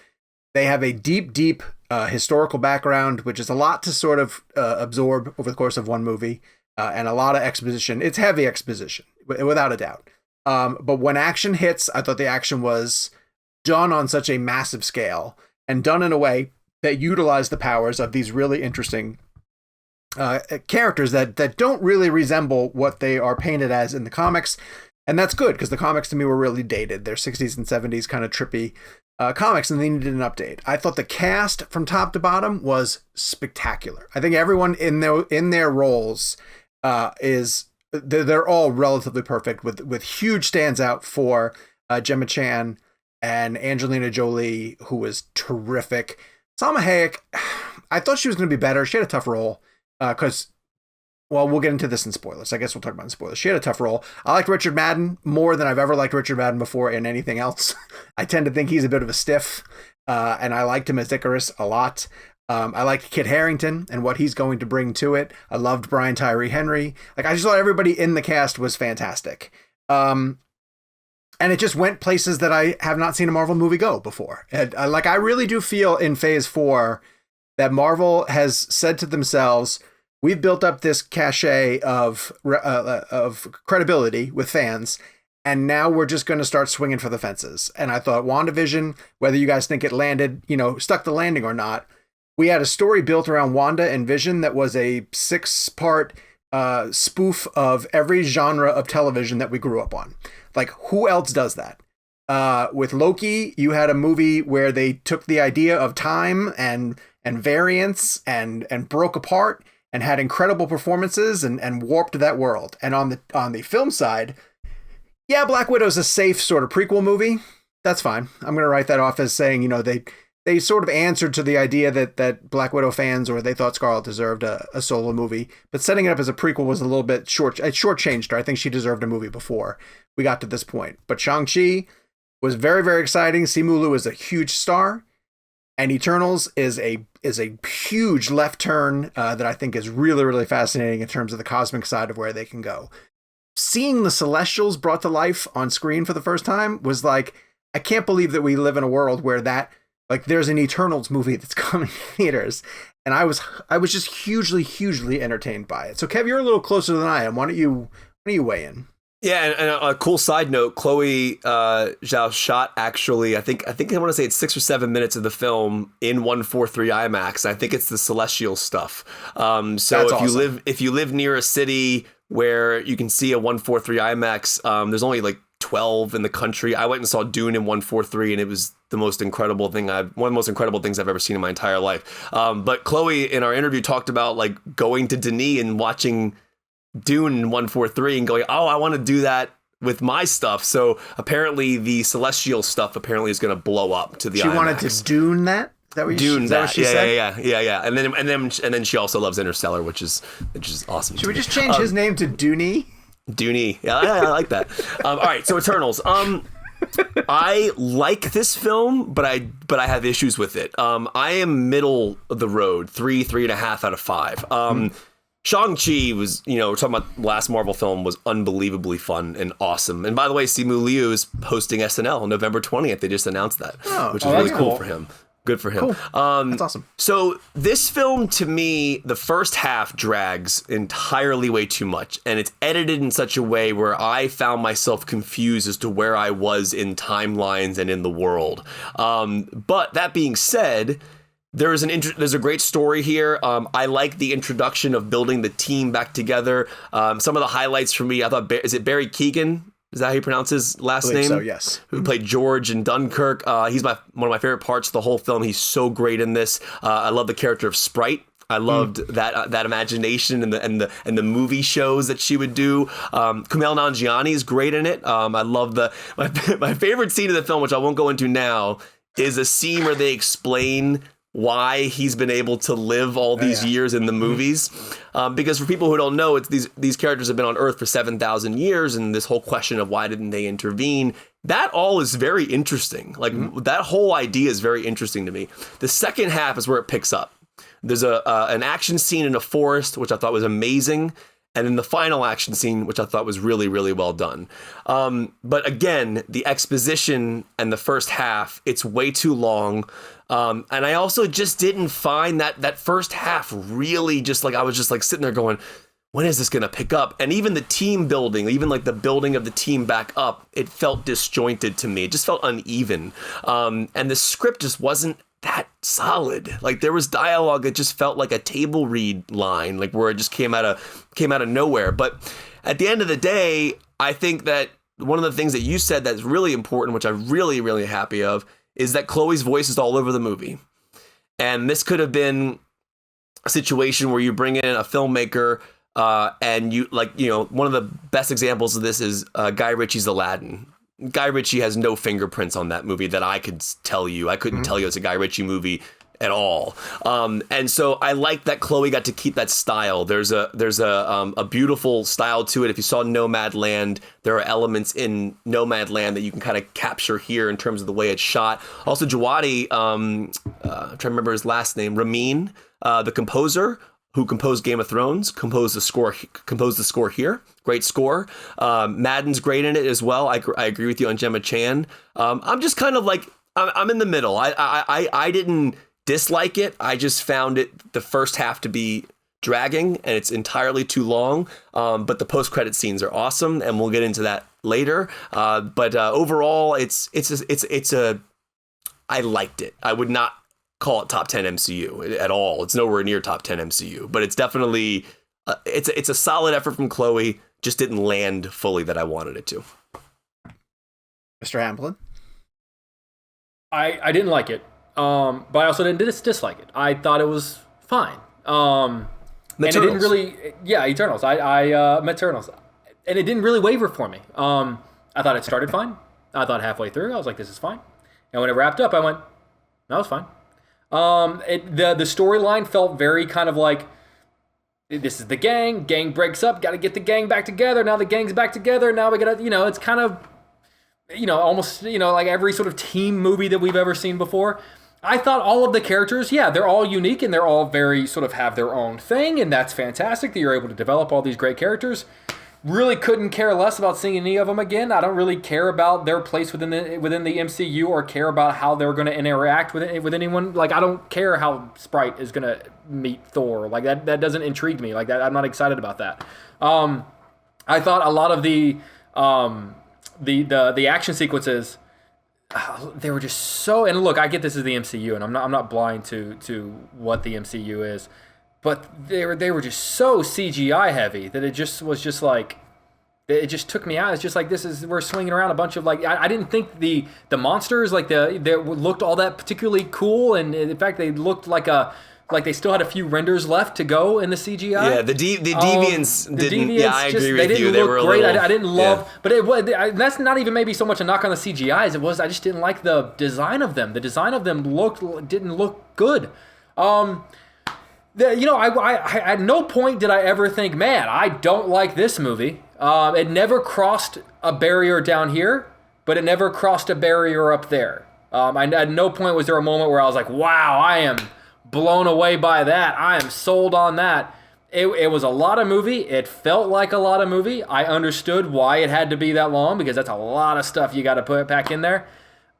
They have a deep historical background, which is a lot to sort of absorb over the course of one movie. And a lot of exposition. It's heavy exposition, without a doubt. But when action hits, I thought the action was done on such a massive scale and done in a way that utilized the powers of these really interesting characters that don't really resemble what they are painted as in the comics. And that's good, because the comics to me were really dated. They're 60s and 70s kind of trippy comics, and they needed an update. I thought the cast from top to bottom was spectacular. I think everyone in their roles is they're all relatively perfect with huge stands out for Gemma Chan and Angelina Jolie, who was terrific. Salma Hayek, I thought she was going to be better. She had a tough role because, well, we'll get into this in spoilers. I guess we'll talk about in spoilers. She had a tough role. I liked Richard Madden more than I've ever liked Richard Madden before in anything else. I tend to think he's a bit of a stiff, and I liked him as Icarus a lot. I liked Kit Harington and what he's going to bring to it. I loved Brian Tyree Henry. Like, I just thought everybody in the cast was fantastic. And it just went places that I have not seen a Marvel movie go before. And, I really do feel in Phase 4 that Marvel has said to themselves, we've built up this cachet of credibility with fans, and now we're just going to start swinging for the fences. And I thought WandaVision, whether you guys think it landed, stuck the landing or not, we had a story built around Wanda and Vision that was a 6-part spoof of every genre of television that we grew up on. Like, who else does that? With Loki, you had a movie where they took the idea of time and variance and broke apart and had incredible performances and warped that world. And on the film side, yeah, Black Widow's a safe sort of prequel movie. That's fine. I'm going to write that off as saying, they sort of answered to the idea that Black Widow fans, or they thought Scarlett deserved a solo movie. But setting it up as a prequel was a little bit shortchanged her. I think she deserved a movie before we got to this point. But Shang-Chi was very, very exciting. Simu Liu is a huge star. And Eternals is a huge left turn that I think is really, really fascinating in terms of the cosmic side of where they can go. Seeing the Celestials brought to life on screen for the first time was like, I can't believe that we live in a world where there's an Eternals movie that's coming to theaters. And I was just hugely, hugely entertained by it. So Kev, you're a little closer than I am. Why don't you weigh in? Yeah, and a cool side note, Chloe Zhao shot actually, I think I want to say it's 6 or 7 minutes of the film in 1:4:3 IMAX. I think it's the Celestial stuff. So that's if you live near a city where you can see a 1:4:3 IMAX, there's only like 12 in the country. I went and saw Dune in 1:4:3, and it was the most incredible thing one of the most incredible things I've ever seen in my entire life. But Chloe in our interview talked about like going to Denis and watching Dune in 1:4:3 and going, oh, I want to do that with my stuff. So apparently the Celestial stuff apparently is going to blow up to the IMAX. She wanted to Dune that? Is that what she said? Yeah. And then she also loves Interstellar, which is awesome. Should we just change his name to Dooney? Dooney. Yeah, I like that. All right, so Eternals. I like this film, but I have issues with it. I am middle of the road, 3.5 out of 5. Shang-Chi was, we're talking about the last Marvel film, was unbelievably fun and awesome. And by the way, Simu Liu is hosting SNL on November 20th. They just announced that, which is really cool for him. Good for him. Cool. That's awesome. So this film, to me, the first half drags entirely way too much. And it's edited in such a way where I found myself confused as to where I was in timelines and in the world. But that being said, there's a great story here. I like the introduction of building the team back together. Some of the highlights for me, I thought, is it Barry Keoghan? Is that how you pronounce his last name? So, yes. Who played George in Dunkirk. He's one of my favorite parts of the whole film. He's so great in this. I love the character of Sprite. I loved that imagination and the movie shows that she would do. Kumail Nanjiani is great in it. I love my favorite scene of the film, which I won't go into now, is a scene where they explain why he's been able to live all these years in the movies. Because for people who don't know, it's these characters have been on Earth for 7,000 years, and this whole question of why didn't they intervene, that all is very interesting. Like that whole idea is very interesting to me. The second half is where it picks up. There's an action scene in a forest, which I thought was amazing. And then the final action scene, which I thought was really, really well done. But again, the exposition and the first half, it's way too long. And I also just didn't find that first half really I was just like sitting there going, when is this going to pick up? And even the team building, even like the building of the team back up, it felt disjointed to me. It just felt uneven. And the script just wasn't that solid. Like there was dialogue that just felt like a table read line, like where it just came out of nowhere. But at the end of the day, I think that one of the things that you said that's really important, which I'm really, really happy of, is that Chloe's voice is all over the movie. And this could have been a situation where you bring in a filmmaker And one of the best examples of this is Guy Ritchie's Aladdin. Guy Ritchie has no fingerprints on that movie that I could tell you. I couldn't tell you it's a Guy Ritchie movie at all. And so I like that Chloe got to keep that style. There's a beautiful style to it. If you saw Nomadland, there are elements in Nomadland that you can kind of capture here in terms of the way it's shot. Also, Jawadi, I'm trying to remember his last name, Ramin, the composer who composed Game of Thrones, composed the score here. Great score. Madden's great in it as well. I agree with you on Gemma Chan. I'm just kind of like, I'm in the middle. I didn't dislike it. I just found it the first half to be dragging and it's entirely too long. But the post-credit scenes are awesome, and we'll get into that later. But overall, I liked it. I would not call it top 10 MCU at all. It's nowhere near top 10 MCU, but it's definitely it's a solid effort from Chloe. Just didn't land fully that I wanted it to. Mr. Hamblin? I didn't like it, but I also didn't dislike it. I thought it was fine. And it didn't really, Eternals. I Eternals, and it didn't really waver for me. I thought it started fine. I thought halfway through, I was like, this is fine. And when it wrapped up, I went, that was fine. The storyline felt very kind of like, this is the gang breaks up, got to get the gang back together. Now the gang's back together. Now we got to, it's kind of, almost, like every sort of team movie that we've ever seen before. I thought all of the characters, they're all unique and they're all very sort of have their own thing. And that's fantastic that you're able to develop all these great characters. Really couldn't care less about seeing any of them again. I don't really care about their place within the MCU or care about how they're going to interact with anyone. Like, I don't care how Sprite is going to meet Thor. Like, that doesn't intrigue me. Like, that, I'm not excited about that. I thought a lot of the action sequences, they were just so. And look, I get this is the MCU, and I'm not blind to what the MCU is. But they were just so CGI heavy that it just was just like, it just took me out. It's just like, we're swinging around a bunch of like, I didn't think the monsters like they looked all that particularly cool, and in fact they looked like they still had a few renders left to go in the CGI. Yeah, the deviants didn't. Yeah, I agree with you. They were look great. Little, I didn't love, but that's not even maybe so much a knock on the CGIs. It was I just didn't like the design of them. The design of them didn't look good. I at no point did I ever think, man, I don't like this movie. It never crossed a barrier down here, but it never crossed a barrier up there. At no point was there a moment where I was like, wow, I am blown away by that. I am sold on that. It was a lot of movie. It felt like a lot of movie. I understood why it had to be that long, because that's a lot of stuff you got to put back in there.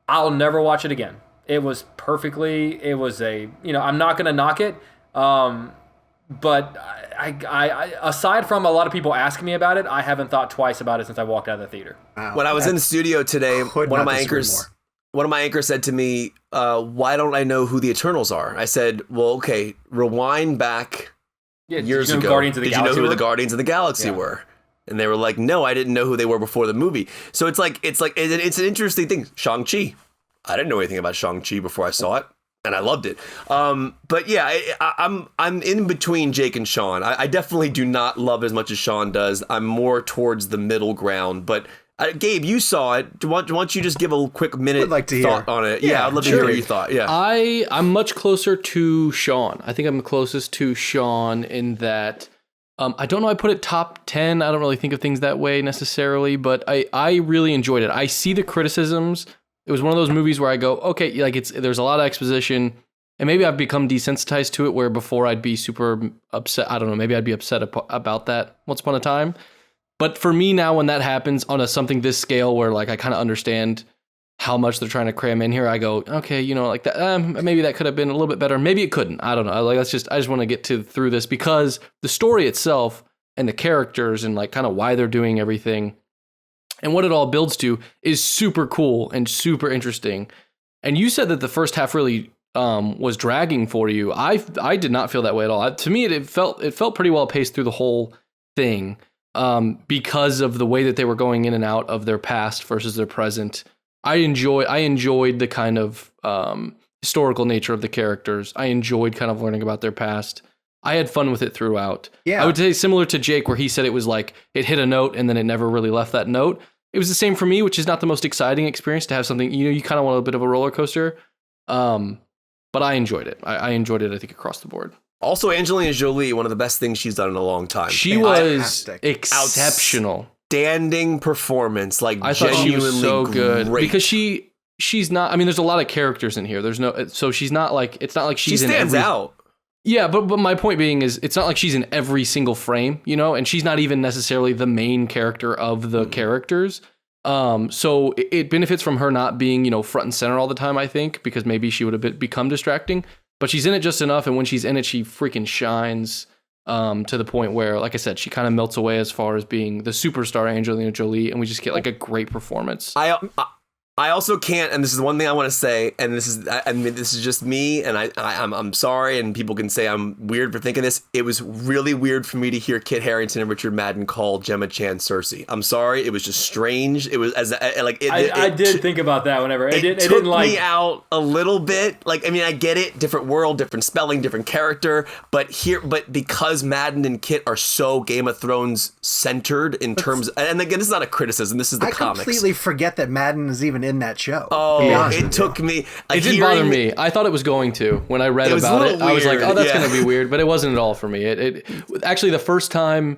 I'll never watch it again. It was I'm not going to knock it. But I aside from a lot of people asking me about it, I haven't thought twice about it since I walked out of the theater. Wow, when I was in the studio today, one of my anchors said to me, why don't I know who the Eternals are? I said, well, okay, rewind back years ago. Did you know who the Guardians of the Galaxy were? And they were like, no, I didn't know who they were before the movie. So it's an interesting thing. Shang-Chi. I didn't know anything about Shang-Chi before I saw it, and I loved it. But yeah, I'm in between Jake and Sean. I definitely do not love as much as Sean does. I'm more towards the middle ground. But Gabe, you saw it. Why don't you just give a quick minute thought on it? Yeah, I'd love to hear what you thought. Yeah, I'm much closer to Sean. I think I'm closest to Sean in that. I don't know. I put it top 10. I don't really think of things that way necessarily, but I really enjoyed it. I see the criticisms. It was one of those movies where I go, okay, like there's a lot of exposition, and maybe I've become desensitized to it, where before I'd be super upset. I don't know. Maybe I'd be upset about that once upon a time. But for me now, when that happens on something this scale, where like I kind of understand how much they're trying to cram in here, I go, okay, like that. Maybe that could have been a little bit better. Maybe it couldn't. I don't know. I just want to get through this, because the story itself and the characters and like kind of why they're doing everything and what it all builds to is super cool and super interesting. And you said that the first half really was dragging for you. I did not feel that way at all. To me, it felt pretty well paced through the whole thing, because of the way that they were going in and out of their past versus their present. I enjoyed the kind of historical nature of the characters. I enjoyed kind of learning about their past. I had fun with it throughout. Yeah. I would say similar to Jake, where he said it was like it hit a note and then it never really left that note. It was the same for me, which is not the most exciting experience to have something, you kind of want a bit of a roller coaster. But I enjoyed it. I enjoyed it, I think, across the board. Also, Angelina Jolie, one of the best things she's done in a long time. She was Fantastic. exceptional. Standing performance, like I thought she was so good great. because she's not. I mean, there's a lot of characters in here. There's no, so she's not like, it's not like she she's stands in every, out. Yeah, but my point being is, it's not like she's in every single frame, and she's not even necessarily the main character of the characters. So it benefits from her not being, front and center all the time, I think, because maybe she would have become distracting. But she's in it just enough, and when she's in it, she freaking shines. To the point where, like I said, she kind of melts away as far as being the superstar Angelina Jolie, and we just get like a great performance. I also can't, and this is the one thing I want to say, and this is just me, and I'm sorry, and people can say I'm weird for thinking this. It was really weird for me to hear Kit Harington and Richard Madden call Gemma Chan Cersei. I'm sorry, it was just strange. It was I did think about that whenever it took didn't like me out a little bit. Like, I mean, I get it, different world, different spelling, different character, but because Madden and Kit are so Game of Thrones centered in terms, and again, this is not a criticism. This is the comics. I completely forget that Madden is even in that show. Oh, it took me. It didn't bother me. I thought it was going to when I read about it. I was like, oh, that's going to be weird, but it wasn't at all for me. It actually, the first time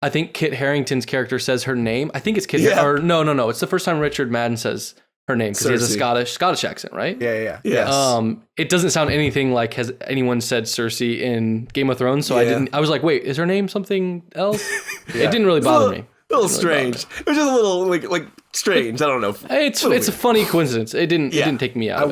I think Kit Harington's character says her name, I think it's Kit. Yeah. Or no, it's the first time Richard Madden says her name because he has a Scottish accent, right? Yeah. Yes. It doesn't sound anything like has anyone said Cersei in Game of Thrones, so I was like, wait, is her name something else? It didn't really bother me. A little strange. It was just a little like strange. I don't know. It's a funny coincidence. It didn't take me out.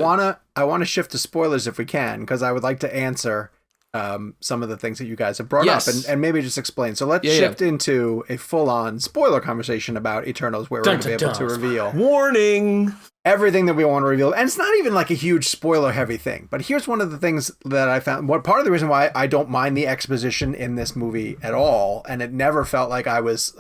I wanna shift to spoilers if we can, because I would like to answer some of the things that you guys have brought up and maybe just explain. So let's shift into a full-on spoiler conversation about Eternals, where we're going to be able to reveal warning everything that we want to reveal. And it's not even like a huge spoiler heavy thing, but here's one of the things that I found. What part of the reason why I don't mind the exposition in this movie at all, and it never felt like I was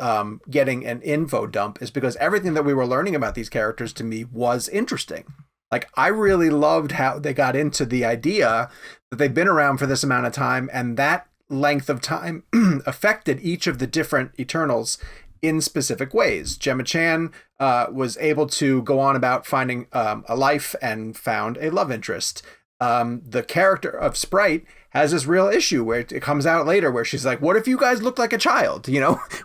getting an info dump, is because everything that we were learning about these characters to me was interesting. Like, I really loved how they got into the idea that they've been around for this amount of time, and that length of time affected each of the different Eternals in specific ways. Gemma Chan was able to go on about finding a life and found a love interest. The character of Sprite has this real issue where it comes out later where she's like, what if you guys looked like a child?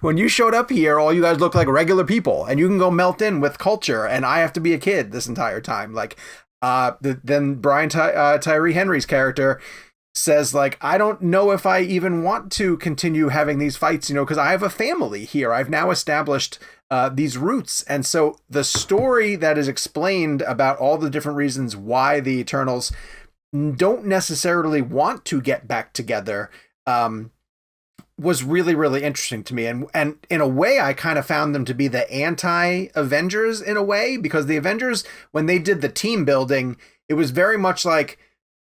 When you showed up here, all you guys look like regular people, and you can go melt in with culture, and I have to be a kid this entire time. Like, then Brian Tyree Henry's character says, like, I don't know if I even want to continue having these fights, because I have a family here. I've now established these roots. And so the story that is explained about all the different reasons why the Eternals don't necessarily want to get back together was really, really interesting to me. And in a way, I kind of found them to be the anti-Avengers in a way, because the Avengers, when they did the team building, it was very much like,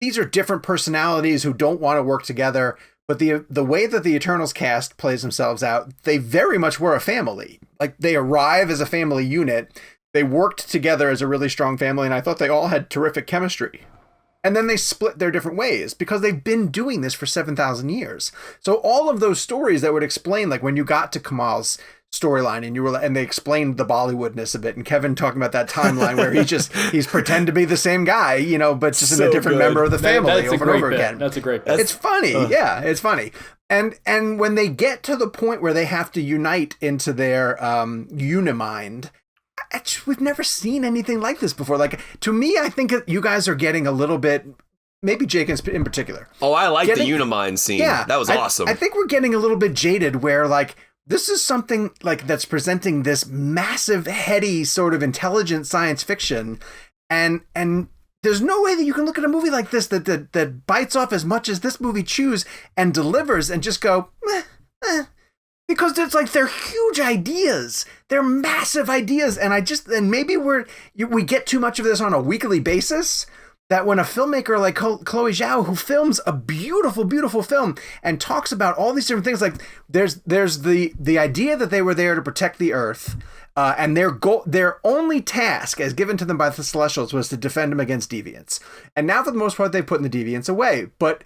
these are different personalities who don't want to work together. But the way that the Eternals cast plays themselves out, they very much were a family. Like, they arrive as a family unit. They worked together as a really strong family, and I thought they all had terrific chemistry. And then they split their different ways because they've been doing this for 7,000 years. So all of those stories that would explain, like when you got to Kamal's storyline and they explained the Bollywoodness of it, and Kevin talking about that timeline where he's pretend to be the same guy, but just in a different member of the family over and over again. That's a great bit. It's funny. Yeah, it's funny. And when they get to the point where they have to unite into their Unimind, we've never seen anything like this before. Like, to me, I think you guys are getting a little bit, maybe Jake in particular. Oh, I like the Unimind scene. Yeah, that was awesome. I think we're getting a little bit jaded where, like, this is something like that's presenting this massive, heady sort of intelligent science fiction, and there's no way that you can look at a movie like this that bites off as much as this movie chews and delivers and just go, because it's like they're huge ideas, they're massive ideas, and maybe we get too much of this on a weekly basis. That when a filmmaker like Chloe Zhao, who films a beautiful, beautiful film and talks about all these different things, like there's the idea that they were there to protect the Earth, and their only task, as given to them by the Celestials, was to defend them against deviants. And now, for the most part, they've put the deviants away. But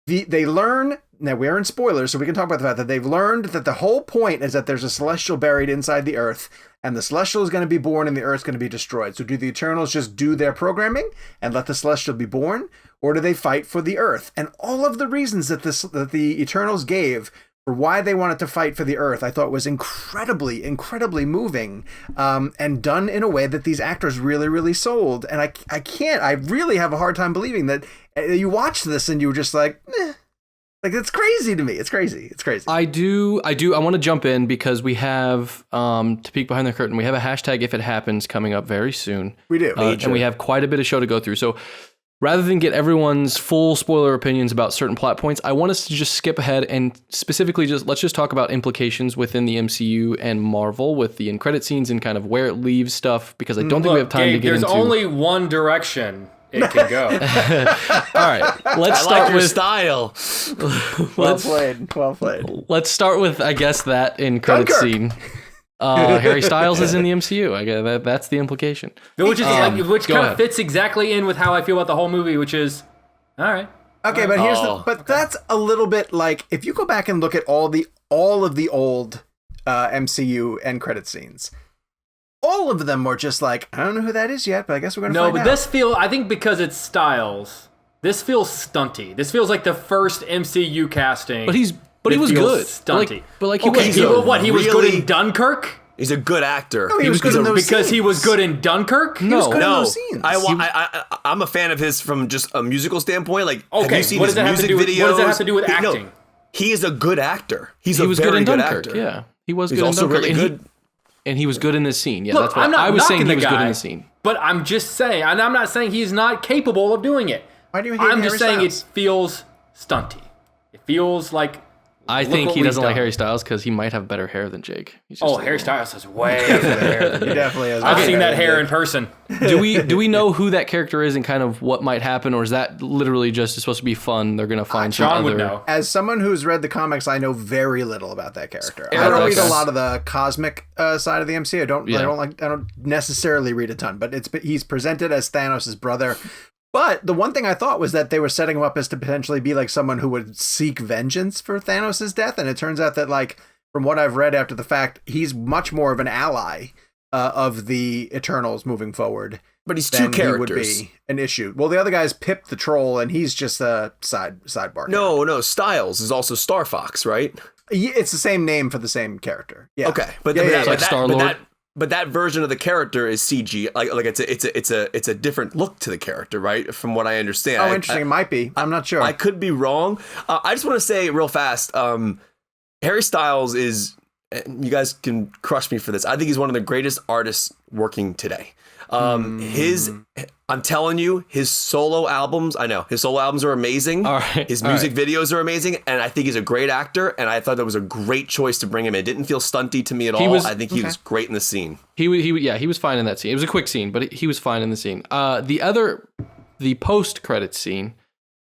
they learn now we're in spoilers, so we can talk about the fact that they've learned that the whole point is that there's a Celestial buried inside the Earth, and the Celestial is going to be born and the Earth's going to be destroyed. So do the Eternals just do their programming and let the Celestial be born, or do they fight for the Earth? And all of the reasons that the Eternals gave for why they wanted to fight for the Earth, I thought was incredibly, incredibly moving, and done in a way that these actors really, really sold. And I really have a hard time believing that you watched this and you were just like, eh. Like, it's crazy to me. It's crazy. I want to jump in because we have, to peek behind the curtain, we have a hashtag If It Happens coming up very soon. We do. And we have quite a bit of show to go through. So rather than get everyone's full spoiler opinions about certain plot points, I want us to just skip ahead and specifically let's just talk about implications within the MCU and Marvel with the end credit scenes and kind of where it leaves stuff, because I don't think we have time to get into. There's only one direction it can go. All right, let's start with style. Well played. Let's start with, I guess, that end credit scene. Harry Styles is in the MCU. I guess that's the implication. Which kind of fits exactly in with how I feel about the whole movie, which is, all right. Okay, but that's a little bit like, if you go back and look at all of the old MCU end credit scenes, all of them were just like, I don't know who that is yet, but I guess we're going to find out. No, but I think because it's Styles, this feels stunty. This feels like the first MCU casting. But he was good. Stunty. He was good in Dunkirk? He's a good actor. No, he was good in those because scenes. he was good in Dunkirk? He was good in those scenes. I'm a fan of his from just a musical standpoint. Like, okay, have you seen his music videos? What does that have to do with acting? No, he is a good actor. He was good in good Dunkirk. actor. Yeah, he was He's good in also Dunkirk. really good. And he was good in this scene. Yeah, Look, that's what I'm not I was saying. He was guy, good in the scene. But I'm just saying, and I'm not saying he's not capable of doing it. Why do you hate I'm Harry just saying Styles? it feels stunty. It feels like. I think he doesn't like Harry Styles because he might have better hair than Jake. Harry Styles has way better hair than He definitely has. I've seen that hair in person. Do we know who that character is and kind of what might happen, or is that literally just supposed to be fun? They're gonna find some Sean other. would know. As someone who's read the comics, I know very little about that character. Yeah, I don't okay. read a lot of the cosmic side of the MCU. I don't necessarily read a ton, but he's presented as Thanos' brother. But the one thing I thought was that they were setting him up as to potentially be like someone who would seek vengeance for Thanos' death, and it turns out that, like, from what I've read after the fact, he's much more of an ally of the Eternals moving forward. But he's two characters. He would be an issue. Well, the other guy's Pip the Troll, and he's just a sidebar. No, Styles is also Star Fox, right? It's the same name for the same character. Yeah. Okay, but that version of the character is CG. Like it's a different look to the character, right? From what I understand. Oh, interesting. It might be. I'm not sure. I could be wrong. I just want to say real fast. Harry Styles is. You guys can crush me for this. I think he's one of the greatest artists working today. I'm telling you, his solo albums, are amazing. All right. His music videos are amazing, and I think he's a great actor, and I thought that was a great choice to bring him in. It didn't feel stunty to me at all. I think he was great in the scene. He was fine in that scene. It was a quick scene, but he was fine in the scene. The post-credit scene,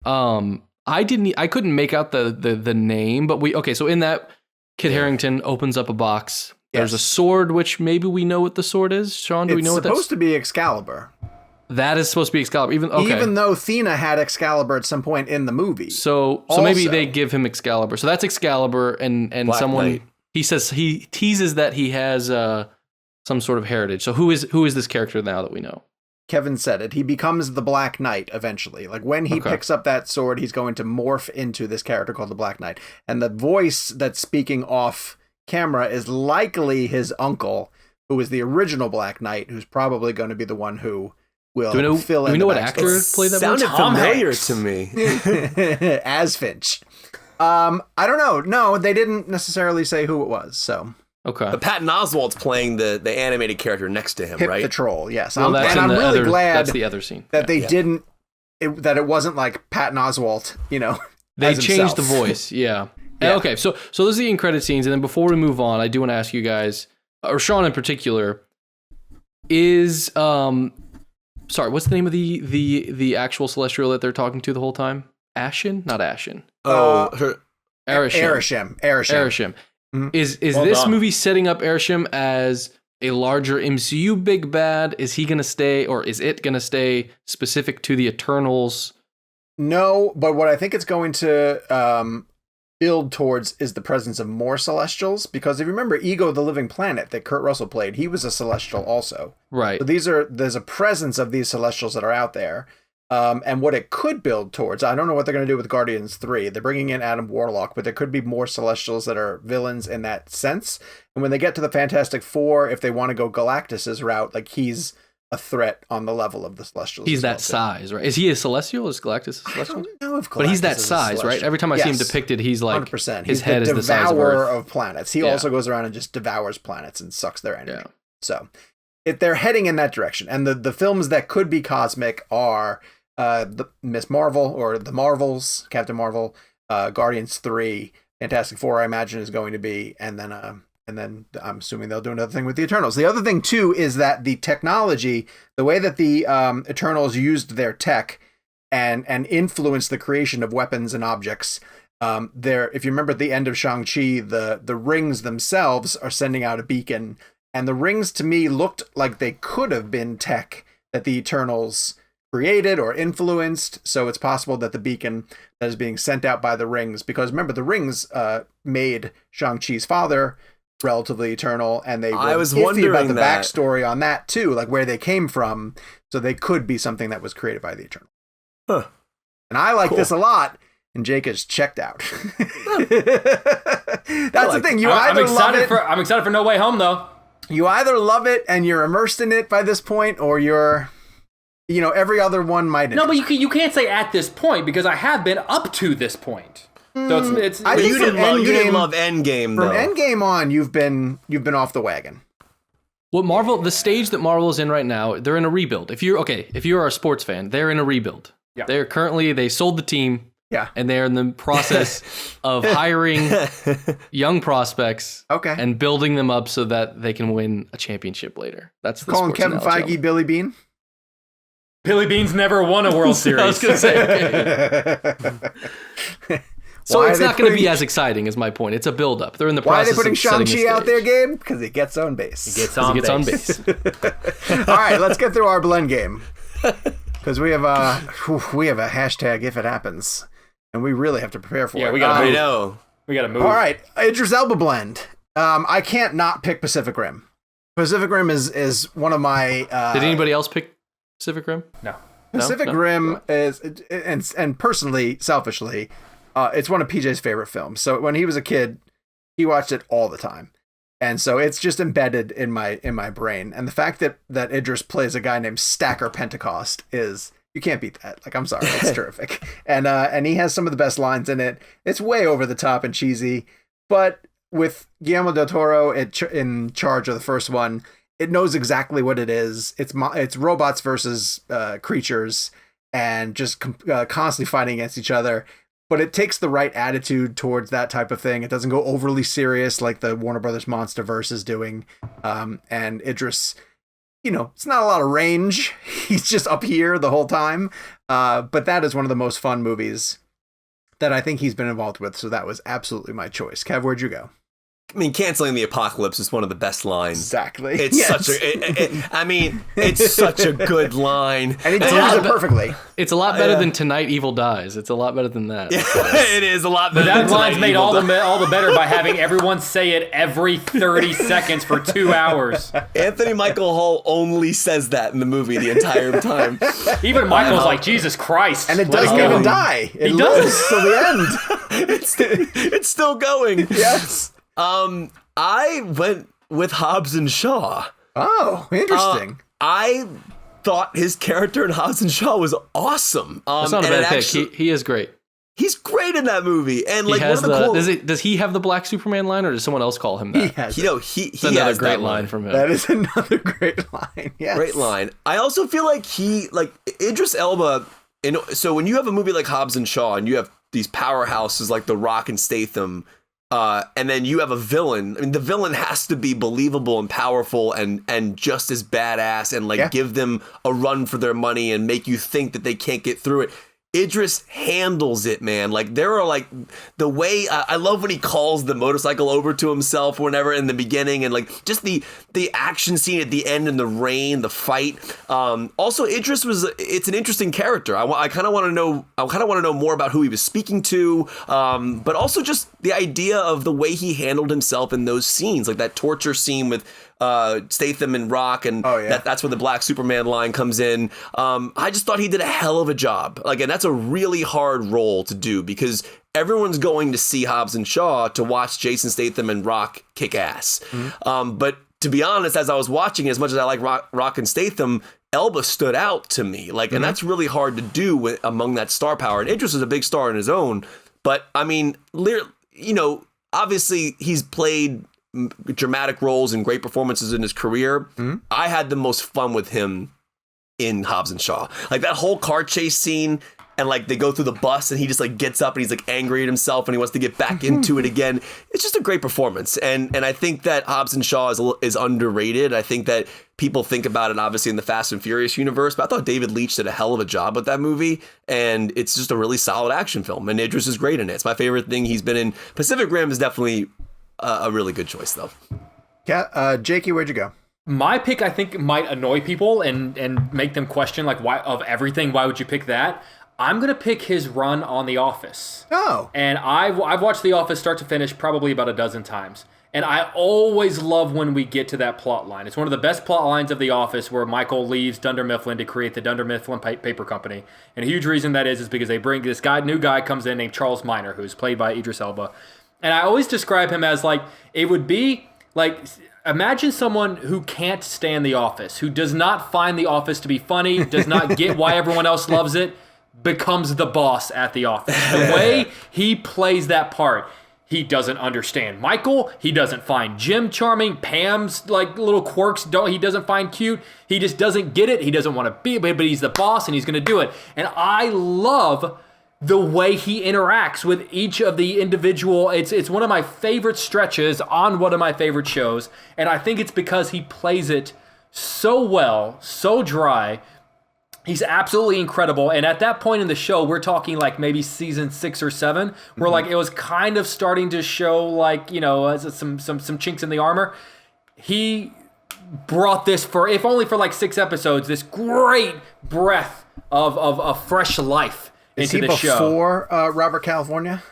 I couldn't make out the name, but so in that, Kit Harington opens up a box. There's a sword, which maybe we know what the sword is. Sean, do we know what that's? It's supposed to be Excalibur. That is supposed to be Excalibur. Even though Athena had Excalibur at some point in the movie. So maybe they give him Excalibur. So that's Excalibur, and Black someone Knight. he teases that he has some sort of heritage. So who is this character now that we know? Kevin said it. He becomes the Black Knight eventually. Like, when he picks up that sword, he's going to morph into this character called the Black Knight. And the voice that's speaking off camera is likely his uncle, who is the original Black Knight, who's probably going to be the one who will fill in. Do we know what backstory. actor played that? Sounded Tom familiar Hanks. to me. As Finch. I don't know. No, they didn't necessarily say who it was. So Okay. But Patton Oswalt's playing the animated character next to him, Pip right? the Troll. Yes, Well, I'm really glad that's the other scene. that they didn't. That it wasn't like Patton Oswalt. They as changed himself. the voice. Yeah. Yeah. Okay. So those are the end credit scenes, and then before we move on, I do want to ask you guys, or Sean in particular, is sorry, what's the name of the actual celestial that they're talking to the whole time? Ashen? Not Ashen. Her Arishem. Mm-hmm. Is Well this done. movie setting up Arishem as a larger MCU big bad? Is he going to stay, or is it going to stay specific to the Eternals? No, but what I think it's going to build towards is the presence of more Celestials, because if you remember Ego the Living Planet that Kurt Russell played, he was a Celestial also. Right. So there's a presence of these Celestials that are out there. And what it could build towards, I don't know what they're going to do with Guardians 3. They're bringing in Adam Warlock, but there could be more Celestials that are villains in that sense. And when they get to the Fantastic Four, if they want to go Galactus's route, like he's a threat on the level of the Celestials. He's that size, right? Is he a Celestial? Is Galactus a Celestial? I don't know if Galactus but he's that is a size, right? Celestial. Every time I see him depicted, he's like 100%. His head is the size of devourer Earth. of planets. He also goes around and just devours planets and sucks their energy. Yeah. So if they're heading in that direction, and the films that could be cosmic are the Miss Marvel or the Marvels, Captain Marvel, Guardians 3, Fantastic Four, I imagine is going to be, and then I'm assuming they'll do another thing with the Eternals. The other thing too is that the technology, the way that the Eternals used their tech and influenced the creation of weapons and objects. If you remember at the end of Shang-Chi, the rings themselves are sending out a beacon, and the rings to me looked like they could have been tech that the Eternals created or influenced. So it's possible that the beacon that is being sent out by the rings, because remember the rings made Shang-Chi's father relatively eternal, and they were iffy about the backstory on that too, like where they came from. So they could be something that was created by the Eternal. Huh. And I like this a lot. And Jake is checked out. That's the thing. I'm excited for No Way Home, though. You either love it and you're immersed in it by this point, or you're, every other one might. No, but you can't say at this point, because I have been up to this point. So it's. You didn't love Endgame, though. From Endgame on, you've been off the wagon. The stage that Marvel is in right now, they're in a rebuild. If you're a sports fan, they're in a rebuild. Yeah. They sold the team. Yeah. And they're in the process of hiring young prospects and building them up so that they can win a championship later. That's the calling Kevin Feige Billy Bean? Billy Bean's never won a World Series. I was going to say. So it's not going to be as exciting, is my point. It's a build-up. They're in the process of setting the stage. Why are they putting Shang-Chi out there, Gabe? Because he gets on base. He gets on base. All right, let's get through our blend game. Because we have a hashtag if it happens. And we really have to prepare for it. Yeah, we got to move. All right, Idris Elba blend. I can't not pick Pacific Rim. Pacific Rim is one of my... Did anybody else pick Pacific Rim? No. Pacific Rim is, and personally, selfishly, it's one of PJ's favorite films. So when he was a kid, he watched it all the time. And so it's just embedded in my brain. And the fact that Idris plays a guy named Stacker Pentecost is... You can't beat that. Like, I'm sorry. It's terrific. And he has some of the best lines in it. It's way over the top and cheesy. But with Guillermo del Toro in charge of the first one, it knows exactly what it is. It's robots versus creatures and just constantly fighting against each other. But it takes the right attitude towards that type of thing. It doesn't go overly serious like the Warner Brothers Monsterverse is doing. And Idris... it's not a lot of range. He's just up here the whole time. But that is one of the most fun movies that I think he's been involved with. So that was absolutely my choice. Kev, where'd you go? I mean, canceling the apocalypse is one of the best lines. Exactly. It's it's such a good line. And he delivers it perfectly. It's a lot better than Tonight Evil Dies. It's a lot better than that. Yeah, it is a lot better. But that line's made all the better by having everyone say it every 30 seconds for 2 hours. Anthony Michael Hall only says that in the movie the entire time. Even Michael's like, Jesus Christ. And it doesn't even die. It lives till the end. It's still going. Yes. I went with Hobbs and Shaw. Oh, interesting. I thought his character in Hobbs and Shaw was awesome. That's not a bad pick. He is great. He's great in that movie. And like, does he have the Black Superman line, or does someone else call him that? He has he another has great that line from him. That is another great line. Yes. Great line. I also feel like Idris Elba. So when you have a movie like Hobbs and Shaw, and you have these powerhouses like The Rock and Statham, and then you have a villain. I mean, the villain has to be believable and powerful and just as badass and give them a run for their money and make you think that they can't get through it. Idris handles it, man. Like, there are like the way I love when he calls the motorcycle over to himself whenever in the beginning, and like just the action scene at the end in the rain, the fight. Also, Idris it's an interesting character. I kind of want to know more about who he was speaking to, but also just the idea of the way he handled himself in those scenes, like that torture scene with Statham and Rock, and that's where the Black Superman line comes in. I just thought he did a hell of a job. Like, and that's a really hard role to do because everyone's going to see Hobbs and Shaw to watch Jason Statham and Rock kick ass. But to be honest, as I was watching, as much as I like Rock and Statham, Elba stood out to me. Like, and that's really hard to do among that star power. And Idris is a big star in his own. But I mean, obviously he's played dramatic roles and great performances in his career. I had the most fun with him in Hobbs and Shaw. Like, that whole car chase scene, and like they go through the bus and he just like gets up and he's like angry at himself and he wants to get back into it again. It's just a great performance. And I think that Hobbs and Shaw is underrated. I think that people think about it obviously in the Fast and Furious universe, but I thought David Leitch did a hell of a job with that movie, and it's just a really solid action film, and Idris is great in it. It's my favorite thing he's been in. Pacific Rim is definitely a really good choice, though. Yeah, Jakey, where'd you go? My pick, I think, might annoy people and make them question, like, why of everything, why would you pick that? I'm going to pick his run on The Office. Oh. And I've watched The Office start to finish probably about a dozen times. And I always love when we get to that plot line. It's one of the best plot lines of The Office, where Michael leaves Dunder Mifflin to create the Dunder Mifflin Paper Company. And a huge reason that is because they bring this new guy comes in named Charles Minor, who's played by Idris Elba. And I always describe him as like, it would be like, imagine someone who can't stand The Office, who does not find The Office to be funny, does not get why everyone else loves it, becomes the boss at The Office. The way he plays that part, he doesn't understand Michael. He doesn't find Jim charming. Pam's like little quirks he doesn't find cute. He just doesn't get it. He doesn't want to be, but he's the boss and he's going to do it. And I love the way he interacts with each of the individual. It's one of my favorite stretches on one of my favorite shows, and I think it's because he plays it so well, so dry. He's absolutely incredible. And at that point in the show, we're talking like maybe season 6 or 7, where like it was kind of starting to show like, some chinks in the armor. He brought this, for if only for like 6 episodes, this great breath of fresh life into the show. Is he before Robert California?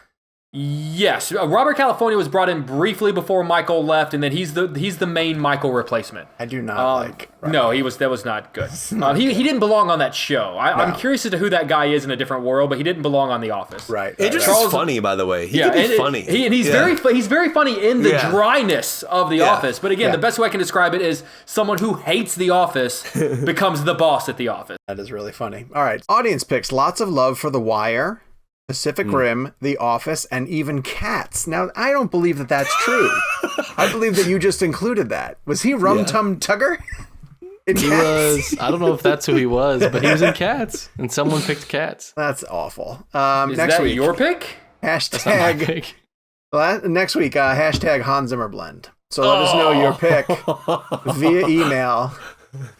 Yes, Robert California was brought in briefly before Michael left, and then he's the main Michael replacement. I do not like. Robert. No, that was not good. He didn't belong on that show. I'm curious as to who that guy is in a different world, but he didn't belong on The Office. Right. Idris is funny, by the way. He can be funny. He's very funny in the dryness of The Office. But again, the best way I can describe it is someone who hates The Office becomes the boss at The Office. That is really funny. All right, audience picks: lots of love for The Wire, Pacific Rim, The Office, and even Cats. Now, I don't believe that that's true. I believe that you just included that. Was he Rum Tum Tugger? He was. I don't know if that's who he was, but he was in Cats, and someone picked Cats. That's awful. Is next that week, your pick? Hashtag. Next week, hashtag Hans Zimmer Blend. So let us know your pick via email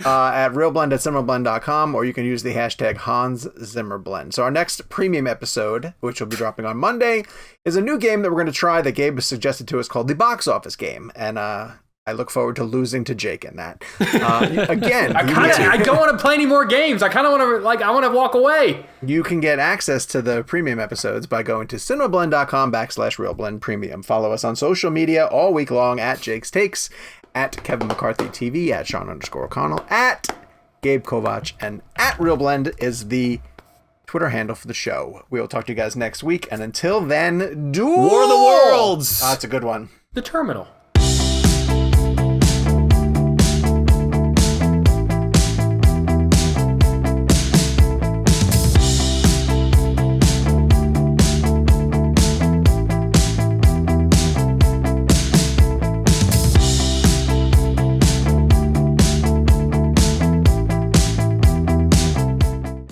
at ReelBlend@ZimmerBlend.com, or you can use the hashtag Hans Zimmer Blend. So our next premium episode, which will be dropping on Monday, is a new game that we're going to try that Gabe has suggested to us called the Box Office Game. And I look forward to losing to Jake in that. Again, I don't want to play any more games. I kind of want to I want to walk away. You can get access to the premium episodes by going to cinemablend.com/ReelBlend Premium. Follow us on social media all week long at Jake's Takes, at Kevin McCarthy TV, at Sean_O'Connell, at Gabe Kovach, and at ReelBlend is the Twitter handle for the show. We will talk to you guys next week, and until then, War of the Worlds. That's a good one. The Terminal.